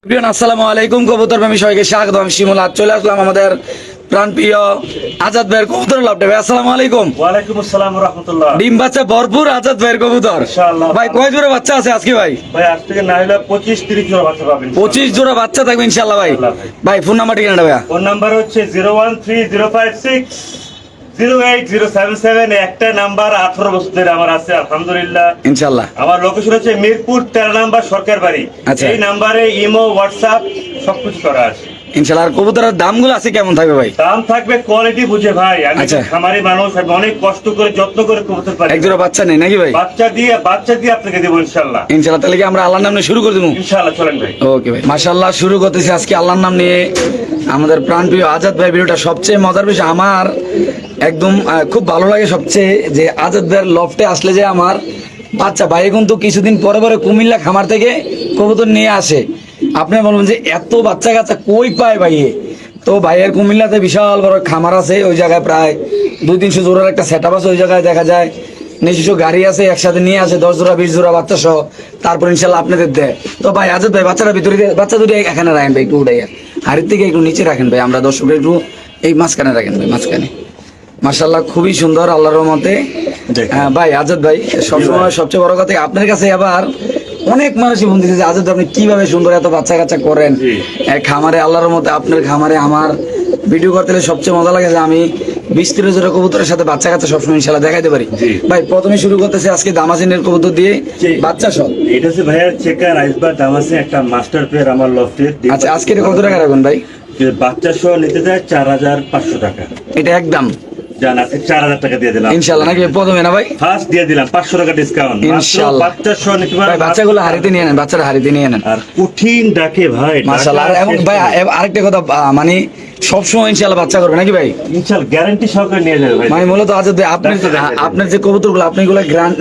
প্রিয় আসসালামু আলাইকুম কবুতর প্রেমী সবাইকে স্বাগত। আমি শিমুল, আজ চলে আসলাম আমাদের প্রাণপ্রিয় আজাদ ভাইয়ের কবুতর লাভটা। ভাই আসসালামু আলাইকুম। ওয়ালাইকুম আসসালাম ওয়া রাহমাতুল্লাহ। ডিম বাচ্চা ভরপুর আজাদ ভাইয়ের কবুতর। ইনশাআল্লাহ। ভাই কয় জোড়া বাচ্চা আছে আজকে ভাই? ভাই আজ থেকে না হলে 25-30 জোড়া বাচ্চা পাবেন। 25 জোড়া বাচ্চা থাকবে ইনশাআল্লাহ ভাই। ইনশাআল্লাহ ভাই ফোন নাম্বার ঠিকানাটা ভাইয়া? ফোন নাম্বার হচ্ছে 013056-08077। একটা নাম্বার 18 বছর ধরে আমার আছে আলহামদুলিল্লাহ ইনশাআল্লাহ। আমার লোকেশন হচ্ছে মিরপুর 13 নাম্বার সরকার বাড়ি। আচ্ছা। এই নাম্বারে ইমো হোয়াটসঅ্যাপ সবকিছু করা আছে ইনশাআল্লাহ। আর কবুতরের দামগুলো আছে কেমন থাকবে ভাই? দাম থাকবে কোয়ালিটি বুঝে ভাই। আমি আচ্ছা। খামারি মানুষ, আমি অনেক কষ্ট করে যত্ন করে কবুতর পালি। এক জোড়া বাচ্চা নেই নাকি ভাই? বাচ্চা দিয়ে আপনাকে দেবো ইনশাআল্লাহ। ইনশাআল্লাহ। তাহলে কি আমরা আল্লাহর নাম নিয়ে শুরু করে দেবো? ইনশাআল্লাহ চলেন ভাই। ওকে ভাই, মাশাআল্লাহ। শুরু করতেছি আজকে আল্লাহর নাম নিয়ে আমাদের প্রাণপ্রিয় আজাদ ভাই ভিডিওটা। সবচেয়ে মজার বিষয় আমার একদম খুব ভালো লাগে সবচেয়ে যে আজাদ ভাইয়ের লফটে আসলে যে আমার বাচ্চা ভাই কিন্তু কিছুদিন পরে পরে কুমিল্লা খামার থেকে কবুতর নিয়ে আসে। আপনি বলবেন যে এত বাচ্চা কাচ্চা কই পায় ভাইয়ে? তো ভাইয়ের কুমিল্লাতে বিশাল বড় খামার আছে, ওই জায়গায় প্রায় 200-300 জোড়ার একটা সেট আপ আছে। ওই জায়গায় দেখা যায় নিজস্ব গাড়ি আছে, একসাথে নিয়ে আসে 10 জোড়া 20 জোড়া বাচ্চা সহ, তারপর ইনশাল্লাহ আপনাদের দেয়। তো ভাই আজাদ ভাই বাচ্চাটা ভিতরে বাচ্চা দুটো এখানে রাখেন ভাই, একটু উঠাইয়া হাড়ির থেকে একটু নিচে রাখেন ভাই, আমরা দর্শকের একটু এই মাঝখানে রাখেন ভাই, মাঝখানে। মাশাল্লাহ খুবই সুন্দর আল্লাহর রহমতে। ভাই আজাদ ভাই সবসময় সবচেয়ে বড় কথা আপনার কাছে আবার অনেক মানুষই ফোন দিচ্ছে যে আজাদ আপনি কিভাবে সুন্দর এত বাচ্চা কাচ্চা করেন খামারে। আল্লাহর মতে আপনার খামারে আমার ভিডিও করতে সবচেয়ে মজা লাগে যে আমি 20-30 জোড়া কবুতরের সাথে বাচ্চা কাচ্চা সবসময় ইনশাল্লাহ দেখাইতে পারি। ভাই প্রথমে শুরু করতেছে আজকে দামাসিনের কবুতর দিয়ে বাচ্চা সব। এটা হচ্ছে ভাইয়ার চেকার আইসবার দামাসিন, একটা মাস্টার পেয়ার আমার লফটে। আচ্ছা আজকে কত টাকা রাখবেন ভাই? বাচ্চা সহ নিতে যায় 4500 টাকা। এটা একদম জান আছে 4000 টাকা দিয়ে দিলাম ইনশাল্লাহ নাকি? প্রথমে না ভাই ফার্স্ট দিয়ে দিলাম 500 টাকা ডিসকাউন্ট ইনশাআল্লাহ। বাচ্চা সহ নিতে ভাই পারেন। বাচ্চাগুলো হারিতে নিয়ে নেন, বাচ্চারা হারিতে নিয়ে নেন। আর কঠিন ডাকে ভাই মাশাআল্লাহ। আর এবং ভাই আরেকটা কথা, মানে সবসময় ইনশাআল্লাহ বাচ্চা করবে নাকি ভাই? ইনশাআল্লাহ গ্যারান্টি সহকারে নিয়ে যাবে ভাই। মানে মূলত আজাদ ভাই আপনার যে কবুতরগুলো আপনি এগুলো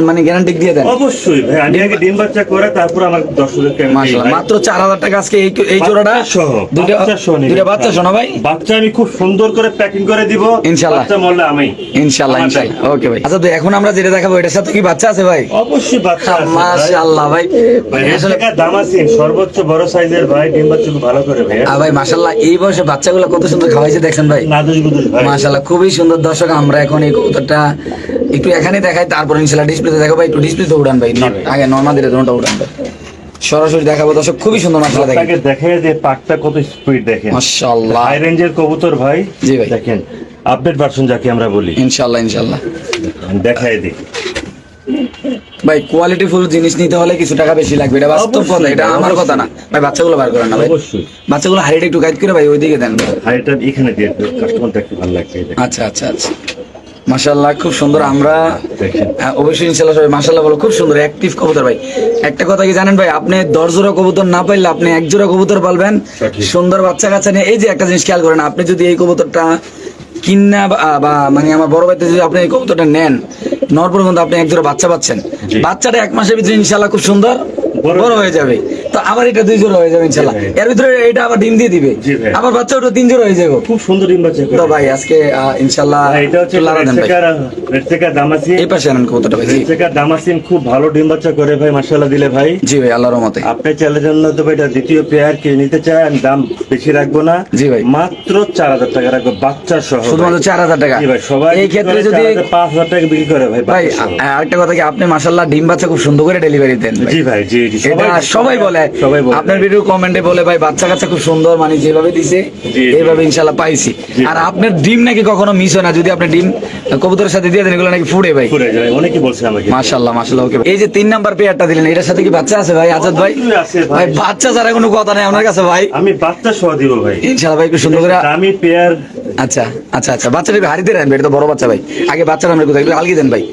মানে গ্যারান্টি দিয়ে দেন? অবশ্যই ভাই, আমি আগে ডিম বাচ্চা করে তারপর আমার দর্শকদেরকে আমি দিই মাশাআল্লাহ। ভাই। মাত্র 4000 টাকা আজকে এই জোড়াটা সহ দুটো বাচ্চা সহ নিবেন। দুটো বাচ্চা শোনা ভাই। বাচ্চা আমি খুব সুন্দর করে প্যাকিং করে দিব ইনশাআল্লাহ। বাচ্চা মরলে আমি ইনশাআল্লাহ ইনশাআল্লাহ। ওকে ভাই আচ্ছা, তো এখন আমরা যেটা দেখাবো এটার সাথে কি বাচ্চা আছে ভাই? অবশ্যই বাচ্চা আছে ভাই। মাশাআল্লাহ ভাই। ভাই আসলে টাকা দাম আছে সর্বোচ্চ বড় সাইজের ভাই, ডিম বাচ্চা খুব ভালো করে ভাই। ভাই মাশাআল্লাহ এই বয়সে বাচ্চাগুলো কত সুন্দর খাওয়াইছে দেখছেন ভাই, নাদুস গুদুস ভাই। মাশাআল্লাহ খুবই সুন্দর। দর্শক আমরা এখন এই কবুতরটা একটু এখানে দেখাই, তারপর ইনশাআল্লাহ ডিসপ্লেতে দেখাবো। একটু ডিসপ্লেতে উড়ান ভাই, আগে নর্মাদিরে দুটোটা উড়ান ভাই, সরাসরি দেখাবো। দর্শক খুবই সুন্দর মাশাআল্লাহ দেখেন। আপনাকে দেখায় যে পাকটা কত স্পিড দেখেন মাশাআল্লাহ। হাই রেঞ্জের কবুতর ভাই। জি ভাই। দেখেন আপডেট ভার্সন যাকে আমরা বলি। ইনশাআল্লাহ ইনশাআল্লাহ। দেখায় দিই ভাই কোয়ালিটি ফুল জিনিস নিতে হলে কিছু টাকা বেশি লাগবে, এটা বাস্তব কথা, এটা আমার কথা না ভাই। বাচ্চাগুলো বার করেন না ভাই, অবশ্যই বাচ্চাগুলো হাইট একটু গাইড করে ভাই ওইদিকে দেন। হাইটা এখানে দিয়ে কাস্টমার দেখতে ভালো লাগছে। আচ্ছা আচ্ছা আচ্ছা, মাশাআল্লাহ খুব সুন্দর। আমরা দেখেন অবশ্যই ইনশাআল্লাহ সবাই মাশাআল্লাহ বলো, খুব সুন্দর অ্যাক্টিভ কবুতর ভাই। একটা কথা কি জানেন ভাই, আপনি 10 জোড়া কবুতর না পাইলে আপনি 1 জোড়া কবুতর পালবেন সুন্দর বাচ্চা কাচ্চা নিয়ে। এই যে একটা জিনিস খেয়াল করেন, আপনি যদি এই কবুতরটা কিনা বা মানে আমার বড় ভাইতে যদি আপনি এই কবুতরটা নেন, নেওয়ার পর কিন্তু আপনি 1 জোড়া বাচ্চা পাচ্ছেন। বাচ্চাটা 1 মাসের ভিতরে ইনশাআল্লাহ খুব সুন্দর বড় হয়ে যাবে। তো আবার এটা 2 জোড়া হয়ে যাবে ইনশাআল্লাহ। এর ভিতরে এটা আবার ডিম দিয়ে দিবে, আবার বাচ্চা ওটা 3 জোড়া হয়ে যাবে। খুব সুন্দর ডিম বাচ্চা করে। তো ভাই আজকে ইনশাআল্লাহ এটা হচ্ছে লারা দেন ভাই। Red checker দামাসিন। এই পাশে আনেন কবুতরটা ভাই। জি রেড চেকার দামাসিন খুব ভালো ডিম বাচ্চা করে ভাই, মাশাআল্লাহ দিলে ভাই। জি ভাই আল্লাহর রহমতে। আপনি চাইলে জন্য তো ভাই এটা দ্বিতীয় পেয়ার কে নিতে চান, দাম বেশি রাখবো না। জি ভাই। মাত্র 4000 টাকা রাখবো বাচ্চা সহ। শুধুমাত্র 4000 টাকা। জি ভাই, সবাই এই ক্ষেত্রে যদি 5000 টাকা বিক্রি করে ভাই ভাই বাচ্চা সহ। আরেকটা কথা কি, আপনি মাশাআল্লাহ ডিম বাচ্চা খুব সুন্দর করে ডেলিভারি দেন ভাই। জি ভাই জি জি এটা সবাই বলে, আপনার ভিডিও কমেন্টে বলে ভাই বাচ্চা কাচ্চা খুব সুন্দর, মানে যেভাবে দিছে এইভাবে ইনশাআল্লাহ পাইছি। আর আপনার ডিম নাকি কখনো মিস হয় না, যদি আপনি ডিম কবুতরের সাথে দিয়ে দেন এগুলো নাকি ফুড়ে ভাই। পুরো যায় অনেকে বলছে আমাকে। মাশাআল্লাহ মাশাআল্লাহ। ওকে এই যে 3 নাম্বার পেয়ারটা দিলেন, এটার সাথে কি বাচ্চা আছে ভাই আজাদ ভাই? অবশ্যই আছে ভাই। ভাই বাচ্চা ছাড়া কোনো কথা নাই আপনার কাছে ভাই। আমি বাচ্চা সহ দিব ভাই ইনশাআল্লাহ ভাই একটু সুন্দর করে। আমি পেয়ার। আচ্ছা আচ্ছা আচ্ছা, বাচ্চাটা হারিতে রাখবেন, এটা তো বড় বাচ্চা ভাই। আগে বাচ্চাটা আমরা কোথায় একটু আলগি দেন ভাই।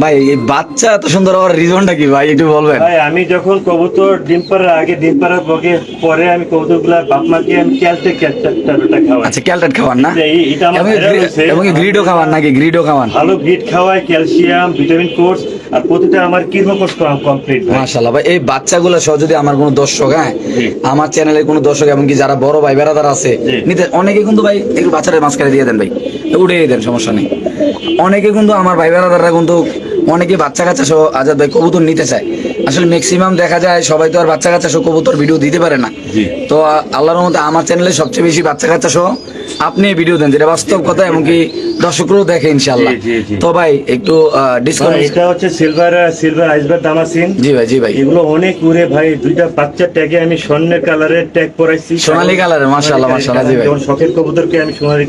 ভাই এই বাচ্চা এত সুন্দর হওয়ার রিজনটা কি ভাই একটু বলবেন? ভাই আমি যখন কবুতর ডিম পাড়ার আগে, ডিম পাড়ার পরে আমি কবুতরগুলার বাপ মাকে আমি ক্যালটা খাওয়াই। আচ্ছা ক্যালটাট খাওয়ান না? এটা আমার ভাইরাল হয়েছে। এবং গ্রিডও খাওয়ান নাকি? গ্রিডও খাওয়ান? ভালো গ্রিড খাওয়াই, ক্যালসিয়াম ভিটামিন কোর্স, আর প্রতিটা আমার কিরমো কোর্স কমপ্লিট ভাই। মাশাআল্লাহ ভাই। এই বাচ্চাগুলো সহ যদি আমার কোনো দর্শক, হ্যাঁ আমার চ্যানেলের কোনো দর্শক এমনকি যারা বড় ভাই বেড়াদার আছে নিতে, অনেকে কিন্তু ভাই একটু বাচ্চাদের মাঝখানে দিয়ে দেন ভাই, উড়িয়ে দেন সমস্যা নেই। অনেকে কিন্তু আমার ভাই বেড়াদাররা কিন্তু অনেকে বাচ্চা কাচ্চা সহ আজাদ ভাই কবুতর নিতে চায়। আসলে ম্যাক্সিমাম দেখা যায় সবাই তো আর বাচ্চা কাচ্চা সহ কবুতর ভিডিও দিতে পারে না। জি। তো আল্লাহর মধ্যে আমার চ্যানেলে সবচেয়ে বেশি বাচ্চা কাচ্চা সহ আপনি ভিডিও দেন, যেটা বাস্তব কথা, এমনকি দর্শকরাও দেখে ইনশাআল্লাহ। জি, জি, জি। তো ভাই একটু ভাই, ডিসকাউন্ট। এটা হচ্ছে সিলভার আইসবার দামাসিন। জি ভাই, জি ভাই। এগুলো অনেক উড়ে ভাই, দুইটা বাচ্চা ট্যাগে আমি স্বর্ণের কালারের ট্যাগ পরাইছি। সোনালী কালারের, মাশাআল্লাহ, মাশাআল্লাহ, জি ভাই। যেমন শখের কবুতরকে আমি সোনালী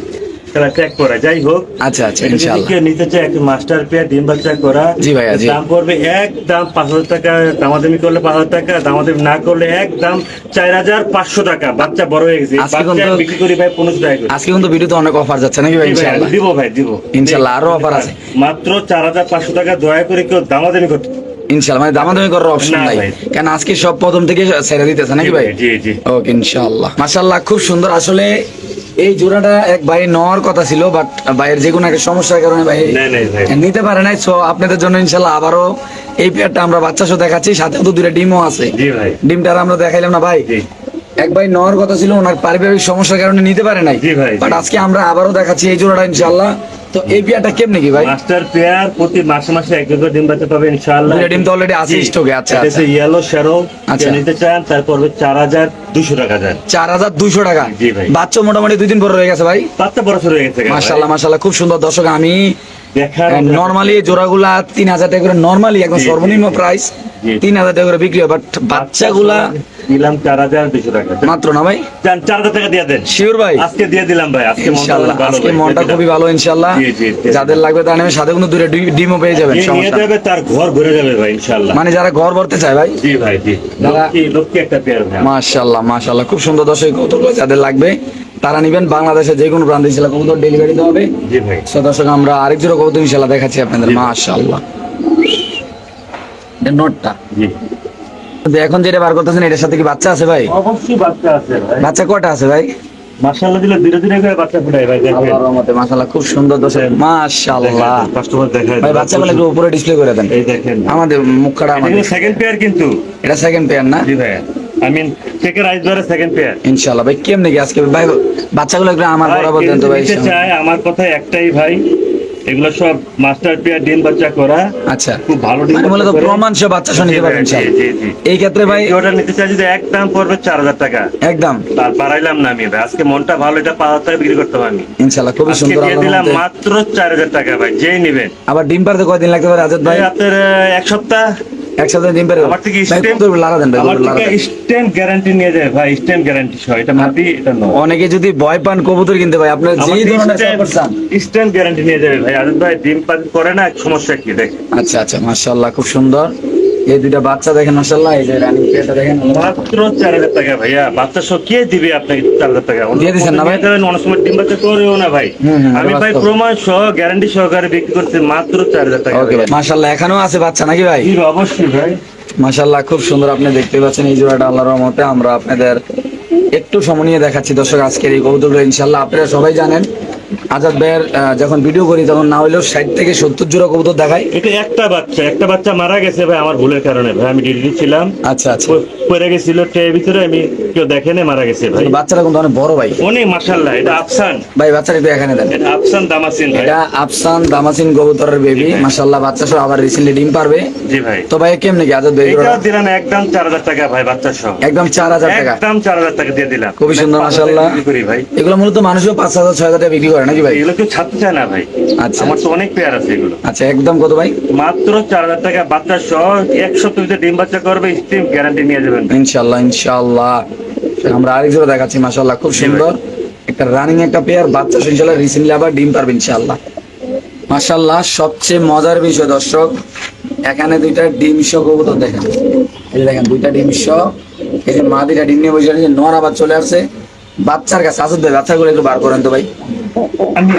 কালার ট্যাগ পরাই। যাই হোক, আচ্ছা আচ্ছা, এটা যদি ইনশাআল্লাহ। কেউ নিতে চায় একটা মাস্টার পেয়ার ডিম বাচ্চা করা, জি ভাইয়া, জি। দাম পড়বে একদম 5,000 টাকা। দামাদামি করলে 5,000 টাকা, দামাদামি না করলে একদম 4,500 টাকা। বাচ্চা বড় হয়ে গেছে, আজকে বাচ্চা কিন্তু- বিক্রি করি ভাই 15 টাকা করে। আজকে কিন্তু ভিডিওতে অনেক অফার যাচ্ছে নাকি ভাই? জি ভাই, ইনশাআল্লাহ দিব ভাই, দিব ইনশাআল্লাহ, আরো অফার আছে। মাত্র 4,500 টাকা। দয়া করে কেউ দামাদামি করতে ইনশাআল্লাহ, মানে দামাদামি করার অপশন না নাই, ভাই। কারণ আজকে সব প্রথম থেকে ছেড়ে দিতেছে নাকি ভাই? জি, জি। ওকে, ইনশাআল্লাহ, মাশাআল্লাহ, খুব সুন্দর। আসলে এই জোড়াটা এক ভাই নেওয়ার কথা ছিল, বাট ভাইয়ের যে কোনো একটা সমস্যার কারণে ভাই নাই, নাই ভাই। নিতে পারে নাই। সো আপনাদের জন্য ইনশাআল্লাহ আবারও এই পেয়ারটা আমরা বাচ্চা সহ দেখাচ্ছি, সাথে তো দুইটা ডিমও আছে। জি ভাই। ডিমটা আর আমরা দেখাইলাম না ভাই। জি। এক ভাই নেওয়ার কথা ছিল, ওনার পারিবারিক সমস্যার কারণে নিতে পারে নাই। জি ভাই, জি। বাট আজকে আমরা আবারও দেখাচ্ছি এই জোড়াটা ইনশাআল্লাহ। তো এই পেয়ারটা কেমনে কি ভাই? মাস্টার পেয়ার প্রতি মাসে মাসে এক করে ডিম বাচ্চা পাবে ইনশাআল্লাহ। দুইটা ডিম তো already আছে জি। স্টকে। আচ্ছা, এটা হচ্ছে আচ্ছা। ইয়েলো শ্যারো। আচ্ছা। কেউ নিতে চান তার পড়বে 4,200 টাকা যায়। 4,200 টাকা। জি ভাই। বাচ্চা মোটামুটি 2 দিন পরে রয়ে গেছে ভাই। বাচ্চা বড় শুরু হয়ে গেছে ভাই। মাশাআল্লাহ, মাশাআল্লাহ, খুব সুন্দর। দর্শক, আমি দেখার নরমালি জোড়াগুলা 3,000 টাকা করে, নরমালি একদম জি, জি, সর্বনিম্ন জি। প্রাইস জি। 3,000 টাকা করে বিক্রি হয়, বাট বাচ্চাগুলা দিলাম 4,200 টাকা। মাত্র না ভাই? চান 4,000 টাকা দিয়ে দেন। শিওর ভাই? আজকে দিয়ে দিলাম ভাই। আজকে মনটা ইনশাআল্লাহ, ভালো আজকে ভাই, মনটা দিয়ে দিলাম। খুবই ভালো ইনশাআল্লাহ। জি, জি, জি। যাদের লাগবে তার নেবে, সাথে কিন্তু দুইটা ডিমও পেয়ে যাবেন, যে নিয়ে সমস্যা নেই। যাবে তার ঘর ঘুরে যাবে ভাই ইনশাআল্লাহ। মানে যারা ঘর ভরতে চায় ভাই। জি ভাই, জি। যারা- লক্ষ্মী একটা পেয়ার ভাই। মাশাআল্লাহ, মাশাআল্লাহ, খুব সুন্দর। দর্শক, কৌতুক যাদের লাগবে তারা নিবেন, বাংলাদেশের যে কোনো প্রান্তে ইনশাআল্লাহ কবুতর ডেলিভারি দেওয়া হবে। জি ভাই। সো দর্শক, আমরা আরেক জোড়া কবুতর ইনশাআল্লাহ দেখাচ্ছি আপনাদের। জি। মাশাআল্লাহ, এটা নটটা। জি। কিন্তু এখন যেটা বার করতেছেন এটার সাথে কি বাচ্চা আছে ভাই? অবশ্যই বাচ্চা আছে ভাই। বাচ্চা কয়টা আছে ভাই? মাশাআল্লাহ দিলে ধীরে ধীরে করে বাচ্চা ফুটায় ভাই, দেখেন। আল্লাহর রহমতে মাশাআল্লাহ, খুব সুন্দর। দর্শক, মাশাআল্লাহ, কাস্টমার দেখায় ভাই বাচ্চাগুলো একটু উপরে ডিসপ্লে করে দেন, এই দেখেন। আমাদের মুখটা এটা আমাদের। কিন্তু সেকেন্ড পেয়ার কিন্তু। এটা সেকেন্ড পেয়ার না? জি ভাই। আই মিন চেকের আইস ধরে সেকেন্ড পেয়ার। ইনশাআল্লাহ ভাই। কেমনে কি আজকে ভাই বাচ্চাগুলো একটু আমার বরাবর দেন তো ভাই। নিতে চায়, আমার কথা একটাই ভাই, এগুলো সব মাস্টার পেয়ার ডিম বাচ্চা করা। আচ্ছা, খুব ভালো ডিম মানে মূলত বাচ্চা করে। প্রমাণ সহ বাচ্চা সহ নিতে জি পারবেন ভাই, জি, ইনশাআল্লাহ। জি, জি। এই ক্ষেত্রে ভাই এই অর্ডার নিতে চাই যদি একদম পড়বে 4,000 টাকা। একদম আর বাড়াইলাম না আমি ভাই, আজকে মনটা ভালো, এটা 5,000 টাকা বিক্রি করতে পারি। ইনশাআল্লাহ, খুবই আজকে সুন্দর। দিয়ে আল্লাহর দিলাম রহমতে। মাত্র 4,000 টাকা ভাই, যেই নিবেন। আবার ডিম পারতে কয়দিন লাগতে পারে আজাদ ভাই? ভাই আপনার এক সপ্তাহ। এক সপ্তাহে ডিম পারে? আমার থেকে ভাই স্টেম, কবুতর লারা দেন ভাই, আমার কবুতর লারা থেকে দেন। স্টেম গ্যারান্টি নিয়ে যায় ভাই, স্টেম গ্যারান্টি সহ। এটা মাটি, এটা নয়। অনেকে যদি ভয় পান কবুতর কিনতে ভাই, আপনার যেই ধরনের সাপোর্ট চান। স্টেম গ্যারান্টি নিয়ে যাবে ভাই। আজাদ ভাই ডিম পান করে না, সমস্যা কি দেখেন। আচ্ছা আচ্ছা, মাশাআল্লাহ, খুব সুন্দর। এই দুইটা বাচ্চা দেখেন মাশাআল্লাহ, এই যে রানিং পেয়ারটা দেখেন। মাত্র 4,000 টাকা ভাইয়া। বাচ্চা সহ কে দিবে আপনাকে 4,000 টাকা? দিয়ে দিছেন না ভাই? অনেক সময় ডিম বাচ্চা করেও না ভাই। হুম, আমি এটা ভাই বাস্তব। প্রমাণ সহ গ্যারান্টি সহকারে বিক্রি করছি মাত্র 4,000 টাকা। ওকে ভাই, মাশাআল্লাহ, এখানেও আছে বাচ্চা নাকি ভাই? জি, অবশ্যই ভাই। মাশাআল্লাহ, খুব সুন্দর। আপনি দেখতে পাচ্ছেন এই জোড়াটা আল্লাহর রহমতে আমরা আপনাদের একটু সময় নিয়ে দেখাচ্ছি। দর্শক, আজকের এই কবুতরগুলো ইনশাআল্লাহ আপনারা সবাই জানেন, আজাদ ভাইয়ের যখন ভিডিও করি তখন না হলেও 60 থেকে 70 জোড়া কবুতর দেখাই। এটা একটা বাচ্চা মারা গেছে ভাই আমার ভুলের কারণে ভাই। আমি ডিউটি ছিলাম, আচ্ছা আচ্ছা, পড়ে গেছিল ট্রের ভিতরে, আমি কেউ দেখেনি, মারা গেছে ভাই। বাচ্চাটা কিন্তু অনেক বড় ভাই। অনেক মাশাআল্লাহ। এটা আফসান, ভাই বাচ্চাটা একটু এখানে দেন। এটা আফসান দামাসিন ভাই। এটা আফসান দামাসিন কবুতরের বেবি, জি ভাই। মাশাআল্লাহ, বাচ্চা সহ আবার রিসেন্টলি ডিম পারবে। জি ভাই। তো ভাই কেমনে কি আজাদ ভাই এটা জোড়া? দিলাম একদম 4,000 টাকা ভাই, বাচ্চা সহ। একদম 4,000 টাকা। একদম 4,000 টাকা দিয়ে দিলাম। খুবই সুন্দর, 5,000 মাশাআল্লাহ। বিক্রি করি ভাই। এগুলো মূলত মানুষও 5,000 6,000 টাকা বিক্রি করে নাকি ভাই? এগুলো কেউ ছাড়তে চায় না ভাই। আচ্ছা। আমার তো অনেক পেয়ার আছে এগুলো। আচ্ছা, একদম কত ভাই? মাত্র 4,000 টাকা বাচ্চা সহ। এক সপ্তাহ ভিতরে ডিম বাচ্চা করবে, স্টিম গ্যারান্টি নিয়ে যাবেন। ইনশাআল্লাহ, ইনশাআল্লাহ। আমরা আরেক জোড়া দেখাচ্ছি, মাশাআল্লাহ, খুব জি সুন্দর একটা রানিং একটা পেয়ার বাচ্চা সহ ইনশাআল্লাহ রিসেন্টলি আবার ডিম পারবে ইনশাআল্লাহ। মাশাআল্লাহ, সবচেয়ে মজার বিষয় দর্শক, এখানে দুইটা ডিম সহ কবুতর দেখেন। এই যে দেখেন দুইটা ডিম সহ, এই যে মা দুইটা ডিম নিয়ে বসে আছে, নর আবার চলে আসছে বাচ্চার কাছে। আসাদ ভাই বাচ্চাগুলো একটু বার করেন তো ভাই। আমি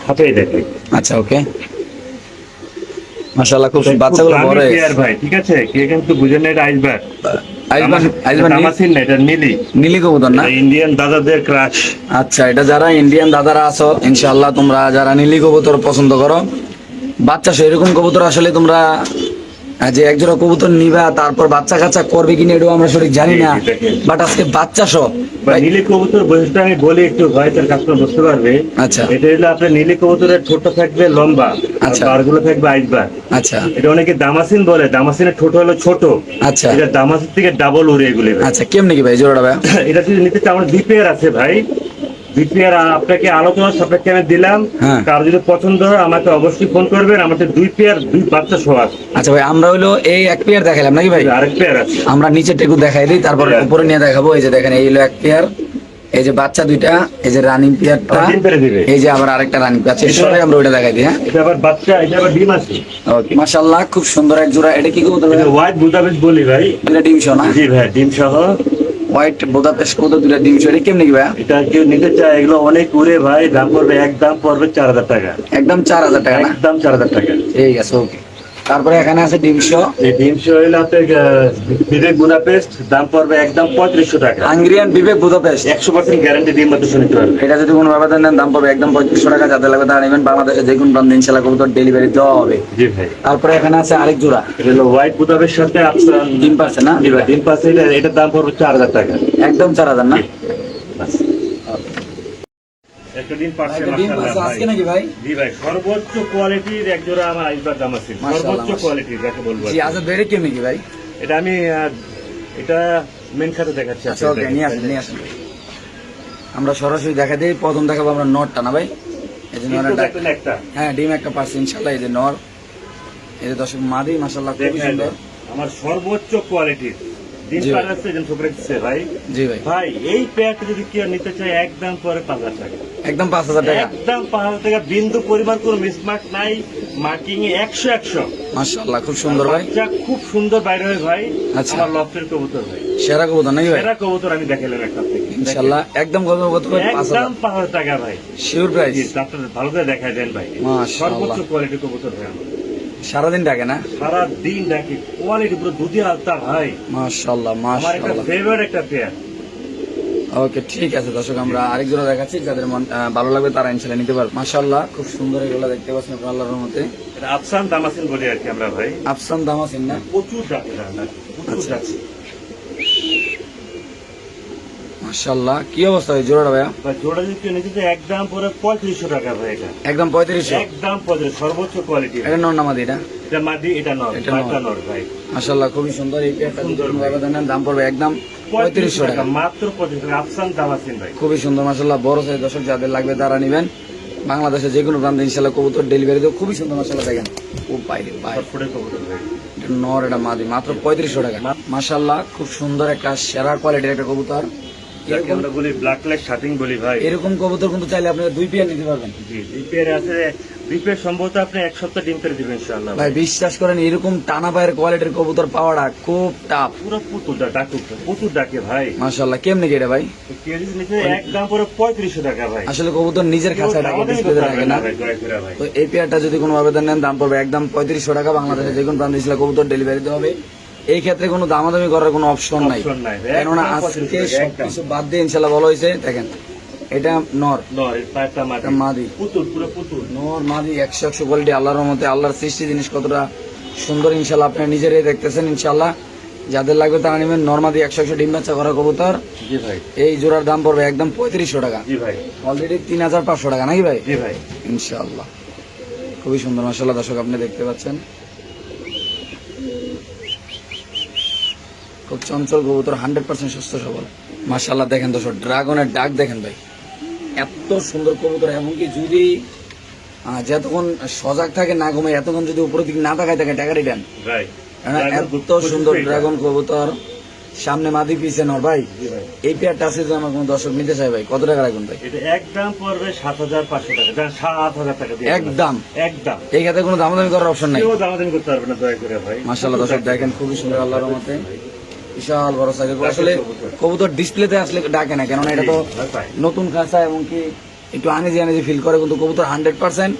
হাতেই দেখি। আচ্ছা, ওকে, মাশাআল্লাহ, খুব বাচ্চাগুলো বড় হয়ে পেয়ার ভাই, ঠিক আছে? কে কিন্তু বুঝেন না, এটা আইসবার। আইসবান দামাসিন না, এটা নীলি। নীলি কবুতর না? এটা ইন্ডিয়ান দাদাদের ক্রাশ। আচ্ছা, এটা যারা ইন্ডিয়ান দাদারা আছো ইনশাআল্লাহ, তোমরা যারা নীলি কবুতর পছন্দ করো, বাচ্চা সহ এরকম কবুতর আসলে তোমরা যে একজোড়া কবুতর নিবা তারপর বাচ্চা কাচ্চা করবে কিনা এটাও আমরা সঠিক জানি না, জি, জি, দেখেন। বাট আজকে বাচ্চা সহ বা নীলি কবুতর বৈশিষ্ট্য আমি বলি একটু, ভয় তার কাস্টমার বুঝতে পারবে। আচ্ছা। এটা হলো আপনার নীলি কবুতরের ছোট থাকবে লম্বা, আচ্ছা। বারগুলো থাকবে আইসবার। আচ্ছা এটা অনেকে দামাসিন বলে, দামাসিনের ঠোঁট হলো ছোট, আচ্ছা এটা দামাসিন থেকে ডাবল উড়ে এগুলি ভাই। আচ্ছা, কেমনে কি ভাই জোড়াটা ভাই? এটা যদি নিতে চাই আমার 2 পেয়ার আছে ভাই, 2 পেয়ার আপনাকে আলোচনা সাপেক্ষে আমি দিলাম। হ্যাঁ। কার যদি পছন্দ হয় আমাকে অবশ্যই ফোন করবেন, আমাদের 2 পেয়ার 2 বাচ্চা সহ আছে। আচ্ছা ভাই, আমরা হইলো এই এক পেয়ার দেখাইলাম নাকি ভাই? আরেক পেয়ার আছে। আমরা নিচের টেকু দেখাই দিই, তারপর হ্যাঁ। উপরে নিয়ে দেখাবো। এই যে দেখেন, এই হলো এক পেয়ার, এই যে বাচ্চা দুইটা, এই যে রানিং পেয়ারটা, আবার ডিম পেড়ে দিবে। এই যে আবার আরেকটা রানিং পেয়ার আছে। সবাই আমরা ওইটা দেখাই দিই। হ্যাঁ, এটা আবার বাচ্চা, এটা আবার ডিম আছে। ওকে, মাশাআল্লাহ, খুব সুন্দর এক জোড়া। এটা কি কবুতর ভাই? এটা হোয়াইট বুদাপেস্ট বলি ভাই। দুইটা ডিম সহ না? জি ভাই, ডিম সহ। হোয়াইট বোদাপেস্ট কবুতর, দুইটা ডিম সহ। এটা কেমনে কি ভাই? এটা কেউ নিতে চায়, এগুলো অনেক উড়ে ভাই, দাম পড়বে একদম পড়বে 4000 টাকা। একদম 4000 টাকা না? একদম 4000 টাকা। ঠিক আছে, ওকে। তারপরে এখানে আছে ডিম সহ এই ডিম সহ হইলে আপনার বিবেক বুদাপেস্ট, দাম পড়বে একদম 3500 টাকা। হাঙ্গেরিয়ান বিবেক বুদাপেস্ট। 100% গ্যারান্টি ডিম মতো শুনতে পারবে। এটা যদি কোনো ভাবে দেন, দাম পড়বে একদম 3500 টাকা। যাদের লাগবে তারা নেবেন। বাংলাদেশে যে কোনো প্রান্তে ইনশাআল্লাহ কবুতর ডেলিভারি দেওয়া হবে। জি ভাই। তারপরে এখানে আছে আরেক জোড়া, এটা হলো হোয়াইট বুদাপেস্টের সাথে আপনার ডিম পাচ্ছে না? জি ভাই, ডিম পাশে এটার দাম পড়বে 4000 টাকা। একদম 4000 না? একটা ডিম পাশে একটা ডিম পাচ্ছে মাশাআল্লাহ আজকে ভাই। নাকি ভাই? জি ভাই, সর্বোচ্চ কোয়ালিটির এক জোড়া আমার আইসবার দাম আছে, মাশাআল্লাহ, সর্বোচ্চ মাশাআল্লাহ। কোয়ালিটির যাকে বলবো। জি, আচ্ছা বেড়ে কেমনি কি ভাই? এটা আমি এটা মেন খাতে দেখাচ্ছি। আচ্ছা, ওকে, নিয়ে আসেন নিয়ে আসেন। আমরা সরাসরি দেখা দিই। প্রথম দেখাবো আমরা নরটা না ভাই? এই যে নরের ডাক। একটা হ্যাঁ, ডিম একটা পাচ্ছে ইনশাআল্লাহ। এই যে নর, এই যে দর্শক মাদি, মাশাআল্লাহ খুবই দেখেন, সুন্দর। আমার সর্বোচ্চ কোয়ালিটির ডিম জি ভাই। পাড়া আছে, যেন ঠোকরে দিচ্ছে ভাই। জি ভাই, ভাই এই পেয়ারটা যদি কেউ নিতে চায় একদম পরে 5000 টাকা। একদম 5000 টাকা। একদম 5000 টাকা, বিন্দু পরিমাণ কোনো মিসমার্ক নাই, মার্কিং এ 100 মাশাআল্লাহ, খুব সুন্দর ভাই। বাচ্চা খুব সুন্দর বাইরে হয় ভাই। আচ্ছা। আমার লফটের কবুতর ভাই, সেরা কবুতর নাকি ভাই? এরা কবুতর আমি দেখালাম একটা থেকে। ইনশাআল্লাহ একদম কত কত ভাই? একদম 5000 5000 টাকা ভাই। Sure price? জি, আপনাদের ভালো করে দেখাই দেন ভাই। মাশাআল্লাহ। সর্বোচ্চ কোয়ালিটি কবুতর ভাই আমার। সারাদিন ডাকে না? সারা দিন ডাকি, কোয়ালিটি পুরো দুধি আলতা ভাই। মাশাআল্লাহ আমার একটা মাশাআল্লাহ। ফেভারিট একটা পেয়ার। ওকে, ঠিক আছে দর্শক, আমরা আরেক জোড়া দেখাচ্ছি। যাদের মন ভালো লাগবে তারা ইনশাআল্লাহ নিতে পারবে। মাশাআল্লাহ, খুব সুন্দর এগুলো দেখতে পাচ্ছেন আপনারা আল্লাহর রহমতে। এটা আফসান দামাসিন বলি আর কি আমরা ভাই। আফসান দামাসিন না? প্রচুর ডাকে রান্না, প্রচুর আচ্ছা। ডাকে। মাশাআল্লাহ, কি অবস্থা এই জোড়াটা ভাইয়া? ভাই জোড়া যদি কেউ নিতে চায় একদম পরে 3500 টাকা ভাই। এটা একদম 3500? একদম 3500, সর্বোচ্চ কোয়ালিটি। এটা নর নামাদি? এটা এটা মাদি, এটা নর, এটা নর। এটা নর ভাই। মাশাআল্লাহ, খুবই সুন্দর। এই পেয়ারটা যদি সুন্দর কোনো ভাই। ভাবে দেন, দাম পড়বে একদম 3500 টাকা। মাত্র 35 টাকা। আফসান দামাসিন ভাই। খুবই সুন্দর মাশাআল্লাহ, বড় সাইজ। দর্শক যাদের লাগবে তারা নেবেন। বাংলাদেশে যে কোনো প্রান্তে ইনশাআল্লাহ কবুতর ডেলিভারি দেবো। খুবই সুন্দর মাশাআল্লাহ, দেখেন। ও বাইরে বাইরে, ফুটে কবুতর ভাই। এটা নর, এটা মাদি, মাত্র 3500 টাকা। মাশাআল্লাহ, খুব সুন্দর একটা সেরা কোয়ালিটির একটা কবুতর। যাকে আমরা বলি ব্ল্যাক লেগ শাটিং বলি ভাই। এরকম কবুতর কিন্তু চাইলে আপনারা 2 পেয়ার নিতে পারবেন। জি, দ্বীপের আছে, দ্বীপের সম্ভবত আপনি 1 সপ্তাহ ডিম পেরে দিবেন ইনশাআল্লাহ ভাই ভাই। বিশ্বাস করেন, এরকম টানা পায়ের কোয়ালিটির কবুতর পাওয়াটা খুব টাফ। পুরো পুতুল ডাকুক, প্রচুর ডাকে ভাই। মাশাআল্লাহ, কেমনে কি এটা ভাই? কেউ যদি নিতে একদম পরে 3500 টাকা ভাই। আসলে কবুতর নিজের খাঁচায় থাকে, আমাদের ডিসপ্লেতে করতে থাকে পারবেন না। না ভাই, দয়া করে ভাই। তো এই পেয়ারটা যদি কোনো আবেদন নেন, দাম পড়বে একদম 3500 টাকা। বাংলাদেশে যে কোনো প্রান্তে ইনশাআল্লাহ কবুতর ডেলিভারি দেওয়া হবে। এই ক্ষেত্রে কোনো দামাদামি করার কোনো অপশন নাই, Option নাই ভাই, কেননা একদম আজকে 3500 সবকিছু বাদ দিয়ে ইনশাআল্লাহ বলা হয়েছে। দেখেন, এটা নর, নর, এর পায়েরটা মাদি। এটা মাদি। পুতুল, পুরো পুতুল। নর মাদি 100 কোয়ালিটি। আল্লাহর রহমতে, আল্লাহর সৃষ্টি জিনিস কতটা সুন্দর ইনশাআল্লাহ আপনারা নিজেরাই দেখতেছেন। ইনশাআল্লাহ যাদের লাগবে তারা নেবেন। নরমাদি 100 ডিম বাচ্চা করা কবুতর। জি ভাই। এই জোড়ার দাম পড়বে একদম 3500 টাকা। জি ভাই। অলরেডি 3500 টাকা নাকি ভাই? জি ভাই। ইনশাআল্লাহ, খুবই সুন্দর মাশাআল্লাহ। দর্শক আপনি দেখতে পাচ্ছেন, খুব চঞ্চল কবুতর, 100% সুস্থ সবল মাশাআল্লাহ। দেখেন দর্শক, ড্রাগনের ডাক দেখেন ভাই, এত সুন্দর কবুতর। এমনকি যদি যতক্ষণ সজাগ থাকে না ঘুমায়, এতক্ষণ যদি উপরের দিকে না তাকায় থাকে, টাকারি দেন। ভাই। এত সুন্দর ড্রাগন কবুতর, সামনে মাদি পিছে নর ভাই। জি ভাই। এই পেয়ারটা আছে যদি আমার কোনো দর্শক নিতে চাই ভাই, কত টাকা রাখবেন ভাই? এটা একদম পড়বে 7500 টাকা। জান 7000 টাকা দিয়ে। একদম? একদম। এই ক্ষেত্রে কোনো দামাদামি করার অপশন নাই। কেউ দামাদামি করতে পারবে না, দয়া করে ভাই। মাশাআল্লাহ দর্শক দেখেন, খুবই সুন্দর আল্লাহর রহমতে, বিশাল বড় সাইজের। আসলে কবুতর ডিসপ্লেতে আসলে ডাকে না, কেননা এটা তো নতুন খাঁচা, এবং কি একটু আনিজি আনিজি ফিল করে। কিন্তু কবুতর 100%